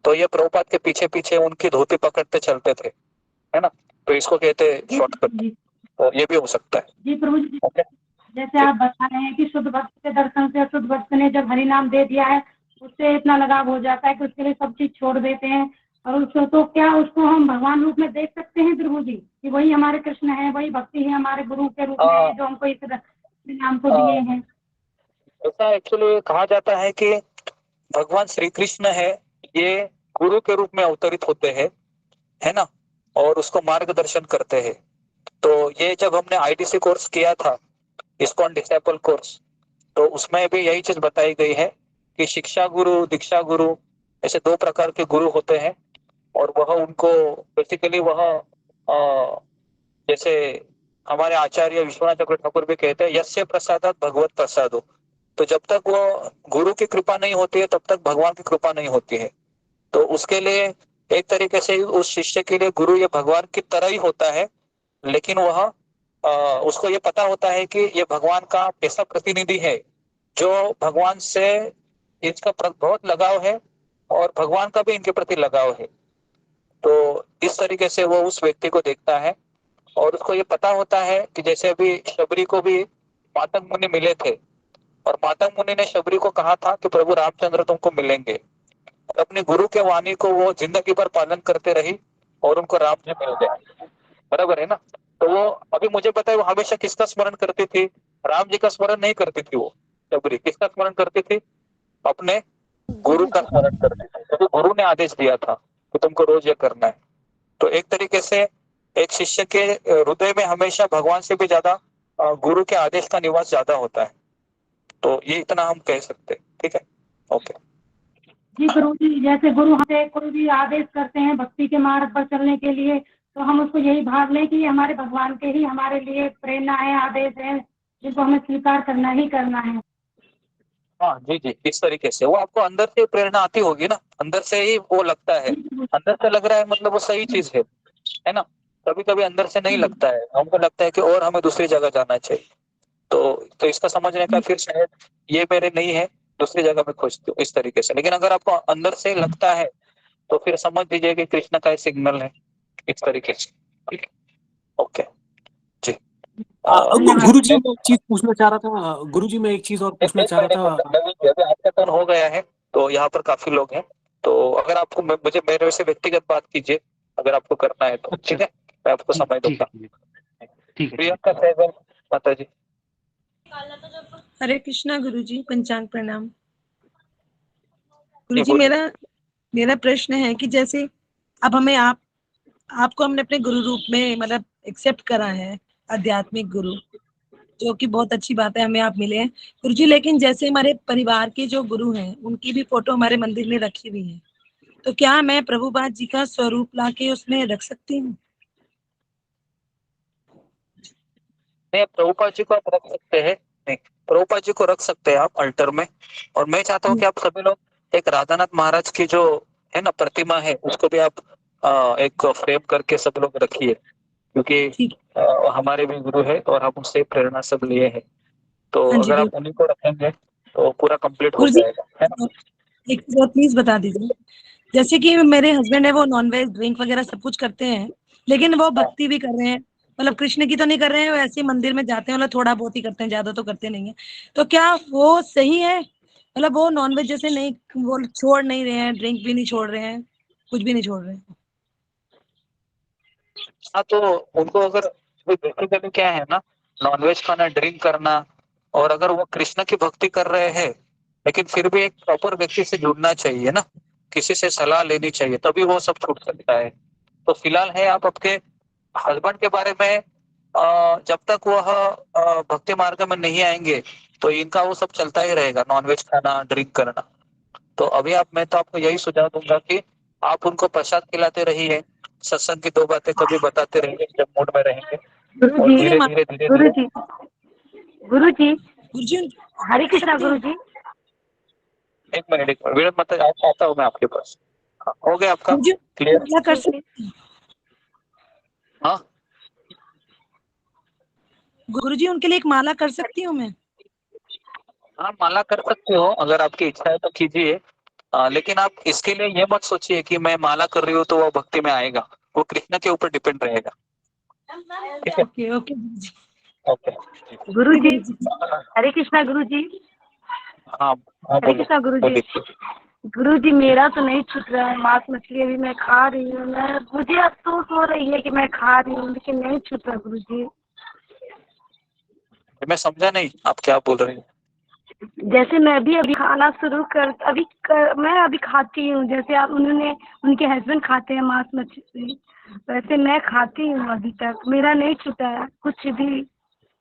तो ये प्रभुपाद के पीछे पीछे उनकी धोती पकड़ते चलते थे, है ना। तो इसको कहते हैं शॉर्टकट। तो ये भी हो सकता है। जी प्रभु जी, जैसे आप बता रहे हैं कि शुद्ध भक्त के दर्शन से शुद्ध भक्त ने जब हरि नाम दे दिया है, उससे इतना लगाव हो जाता है कि उसके लिए सब चीज छोड़ देते हैं। और उसको तो क्या उसको हम भगवान रूप में देख सकते हैं प्रभु जी, कि वही हमारे कृष्ण है, वही भक्ति है हमारे गुरु के रूप में जो हमको इस नाम को दिए हैं? ऐसा एक्चुअली कहा जाता है कि भगवान श्री कृष्ण है, ये गुरु के रूप में अवतरित होते हैं, है ना, और उसको मार्गदर्शन करते हैं। तो ये जब हमने आईटीसी कोर्स किया था, इस्कॉन डिसाइपल कोर्स, तो उसमें भी यही चीज बताई गई है कि शिक्षा गुरु, दीक्षा गुरु, ऐसे दो प्रकार के गुरु होते हैं। और वह उनको बेसिकली वह जैसे हमारे आचार्य विश्वनाथ चक्र ठाकुर भी कहते हैं, यस्य प्रसादात भगवत प्रसादो। तो जब तक वो गुरु की कृपा नहीं होती है तब तक भगवान की कृपा नहीं होती है। तो उसके लिए एक तरीके से उस शिष्य के लिए गुरु ये भगवान की तरह ही होता है, लेकिन वह उसको ये पता होता है कि ये भगवान का ऐसा प्रतिनिधि है जो भगवान से इसका बहुत लगाव है और भगवान का भी इनके प्रति लगाव है। तो इस तरीके से वो उस व्यक्ति को देखता है और उसको ये पता होता है कि जैसे अभी शबरी को भी मातंग मुनि मिले थे और मातंग मुनि ने शबरी को कहा था कि प्रभु रामचंद्र तुमको मिलेंगे, और अपने गुरु के वाणी को वो जिंदगी भर पालन करते रही और उनको राम जी मिल गए। बराबर है ना। तो वो अभी मुझे पता है वो हमेशा किसका स्मरण करती थी? राम जी का स्मरण नहीं करती थी। वो शबरी किसका स्मरण करती थी? अपने गुरु का स्मरण करती थी, क्योंकि गुरु ने आदेश दिया था कि तुमको रोज ये करना है। तो एक तरीके से एक शिष्य के हृदय में हमेशा भगवान से भी ज्यादा गुरु के आदेश का निवास ज्यादा होता है। तो ये इतना हम कह सकते हैं। ठीक है, ओके। जी गुरु जी, जैसे गुरु हमें कोई भी आदेश करते हैं भक्ति के मार्ग पर चलने के लिए, तो हम उसको यही भाव लें कि ये हमारे भगवान के ही हमारे लिए प्रेरणा है, आदेश है, जिनको हमें स्वीकार करना ही करना है। हाँ जी जी, इस तरीके से वो आपको अंदर से प्रेरणा आती होगी ना, अंदर से ही वो लगता है, अंदर से लग रहा है मतलब वो सही चीज है ना। कभी कभी अंदर से नहीं लगता है, हमको लगता है कि और हमें दूसरी जगह जाना चाहिए। तो इसका समझने का फिर शायद ये मेरे नहीं है, दूसरी जगह में खोजती हूँ इस तरीके से। लेकिन अगर आपको अंदर से लगता है तो फिर समझ लीजिए कि कृष्ण का सिग्नल है, इस तरीके से। ठीक है, ओके जी। गुरु जी मैं एक चीज पूछना चाह रहा था, गुरु जी मैं एक चीज और पूछना चाह रहा था। अभी आपका टर्न हो गया है तो यहाँ पर काफी लोग हैं, तो अगर आपको मुझे मेरे से व्यक्तिगत बात कीजिए अगर आपको करना है तो। ठीक है, मैं आपको समय दूंगा। ठीक है, प्रियंका सहगल माता जी। हरे कृष्णा गुरुजी, पंचांग प्रणाम। जी, गुरुजी बोलिए। मेरा प्रश्न है कि जैसे अब हमें आपको हमने अपने गुरु रूप में मतलब एक्सेप्ट करा है, आध्यात्मिक गुरु, जो कि बहुत अच्छी बात है, हमें आप मिले हैं गुरुजी। लेकिन जैसे हमारे परिवार के जो गुरु हैं उनकी भी फोटो हमारे मंदिर में रखी हुई है, तो क्या मैं प्रभुपाद जी का स्वरूप लाके उसमें रख सकती हूँ? नहीं, प्रभुपाद जी को आप रख सकते हैं, नहीं प्रभुपाद जी को रख सकते हैं आप अल्टर में। और मैं चाहता हूँ कि आप सभी लोग एक राधानाथ महाराज की जो है ना प्रतिमा है उसको भी आप एक फ्रेम करके सब लोग रखिए, क्योंकि हमारे भी गुरु है और हम उनसे प्रेरणा सब लिए हैं। तो हाँ जी, अगर आप उन्हीं को रखेंगे तो पूरा कंप्लीट हो गुरुजी जाएगा, है ना? एक चीज और प्लीज बता दीजिए, जैसे कि मेरे हस्बैंड है वो नॉनवेज ड्रिंक वगैरह सब कुछ करते हैं, लेकिन वो भक्ति भी कर रहे हैं, मतलब कृष्ण की तो नहीं कर रहे हैं, वो ऐसे ही मंदिर में जाते हैं, मतलब थोड़ा बहुत ही करते हैं, ज्यादा तो करते नहीं है। तो क्या वो सही है? मतलब वो नॉनवेज जैसे नहीं, वो छोड़ नहीं रहे हैं, ड्रिंक भी नहीं छोड़ रहे हैं, कुछ भी नहीं छोड़ रहे हैं। हाँ, तो उनको अगर बेसिकली क्या है ना, नॉनवेज खाना, ड्रिंक करना, और अगर वो कृष्ण की भक्ति कर रहे हैं, लेकिन फिर भी एक प्रॉपर व्यक्ति से जुड़ना चाहिए ना, किसी से सलाह लेनी चाहिए, तभी वो सब छूट सकता है। तो फिलहाल है आप आपके हस्बैंड के बारे में जब तक वह भक्ति मार्ग में नहीं आएंगे तो इनका वो सब चलता ही रहेगा, नॉनवेज खाना, ड्रिंक करना। तो अभी मैं तो आपको यही सुझाव दूंगा कि आप उनको प्रसाद खिलाते रहिए, सत्संग की 2 बातें कभी बताते रहिए जब मूड में रहेंगे, और धीरे धीरे धीरे धीरे। गुरुजी हरे कृष्णा गुरुजी। एक मिनट विनोद मत आता हूँ मैं आपके पास। हाँ, हो गया आपका क्लियर? क्या कर सकते हैं? हाँ गुरुजी उनके लिए एक माला कर सकती हूँ मैं? हाँ, माला कर सकते हो, अगर आपकी इच्छा है तो कीजिए। लेकिन आप इसके लिए ये मत सोचिए कि मैं माला कर रही हूँ तो वो भक्ति में आएगा, वो कृष्ण के ऊपर डिपेंड रहेगा। ठीक है? ओके ओके ओके गुरुजी हरे कृष्णा गुरुजी। हाँ हाँ, हरे कृष्णा गुरुजी। गुरुजी मेरा तो नहीं छूट रहा है, मांस मछली अभी मैं खा रही हूँ, मुझे अफसोस हो रही है कि मैं खा रही हूँ, लेकिन नहीं छूट रहा गुरुजी। मैं समझा नहीं आप क्या बोल रहे हैं। जैसे मैं भी अभी खाना शुरू मैं अभी खाती हूँ, जैसे आप उनके हस्बैंड खाते हैं मांस मछली, वैसे मैं खाती हूँ, अभी तक मेरा नहीं छूटा है कुछ भी।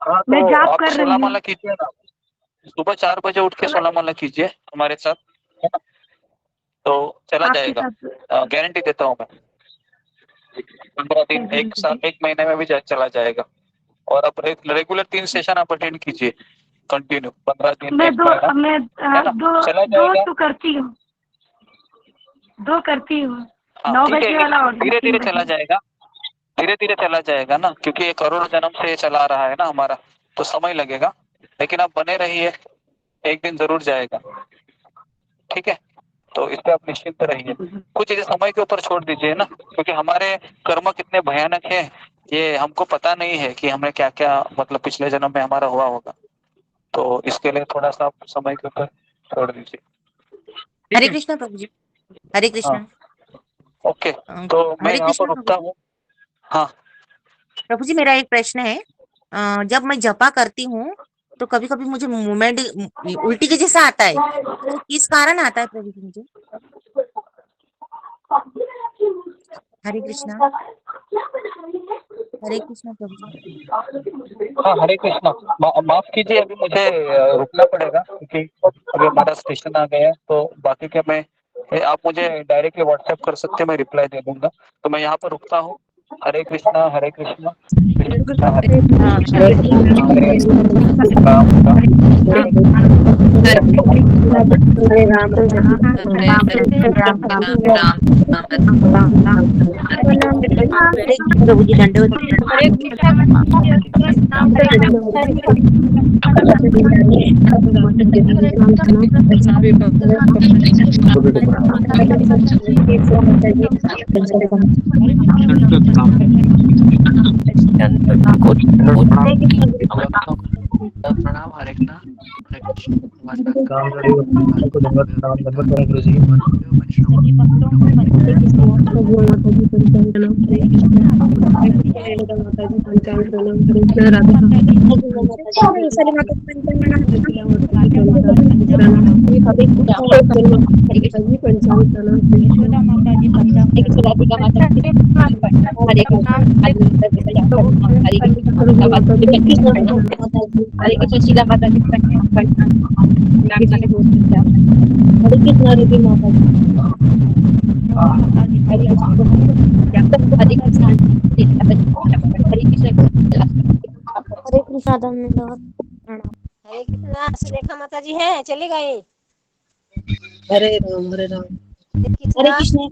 हाँ, मैं तो जाप आप कर रही 16 हूँ। माला कीजिए ना, सुबह 4 बजे उठ के 16 माला कीजिए हमारे साथ, है ना? तो चला आपके जाएगा, साथ गारंटी देता हूँ मैं। 15 दिन, 1 साल, 1 महीने में भी चला जाएगा। और आप रेगुलर 3 सेशन आप अटेंड कीजिए कंटिन्यू, 15 दिन, मैं 1 महीना, है ना? चला दो जाएगा। तो करती हूँ, 2 करती हूँ, हाँ 9 ठीक है, बजे वाला और धीरे 3 धीरे चला बजे। जाएगा, धीरे धीरे चला जाएगा ना, क्योंकि ये करोड़ जन्म से चला रहा है ना हमारा, तो समय लगेगा, लेकिन आप बने रहिए, एक दिन जरूर जाएगा। ठीक है? तो इससे आप निश्चिंत रहिए, कुछ चीजें समय के ऊपर छोड़ दीजिए ना, क्योंकि हमारे कर्म कितने भयानक हैं ये हमको पता नहीं है कि हमें क्या क्या मतलब पिछले जन्म में हमारा हुआ होगा, तो इसके लिए थोड़ा सा समय के ऊपर छोड़ दीजिए। हरे कृष्णा प्रभु जी। हरे कृष्णा। ओके, तो मैं हरे यहाँ पर कृष्णा प्रभु रुकता जी। हूँ। हाँ प्रभु जी मेरा एक प्रश्न है, जब मैं जपा करती हूँ तो कभी कभी मुझे मूवमेंट उल्टी के जैसा आता है, तो किस कारण आता है प्रभु जी मुझे? हरे कृष्णा। हरे कृष्णा प्रभु जी। हाँ, हरे कृष्णा। माफ कीजिए, अभी मुझे रुकना पड़ेगा क्योंकि अभी हमारा स्टेशन आ गया है, तो बाकी क्या आप मुझे डायरेक्टली व्हाट्सएप कर सकते हैं, मैं रिप्लाई दे दूंगा। तो मैं यहाँ पर रुकता हूँ। हरे कृष्णा, हरे कृष्णा, कृष्णा हरे हरे राम राम। हरे राम प्रभु जी दंडवत। हरे प्रणाम। हरे कृष्णा। काम को धन्यवाद गुरु जी। हरे कृष्णा धन्यवाद। हरे कृष्णा। सुलेखा माता जी हैं, चले गए। हरे राम हरे राम। हरे कृष्णा।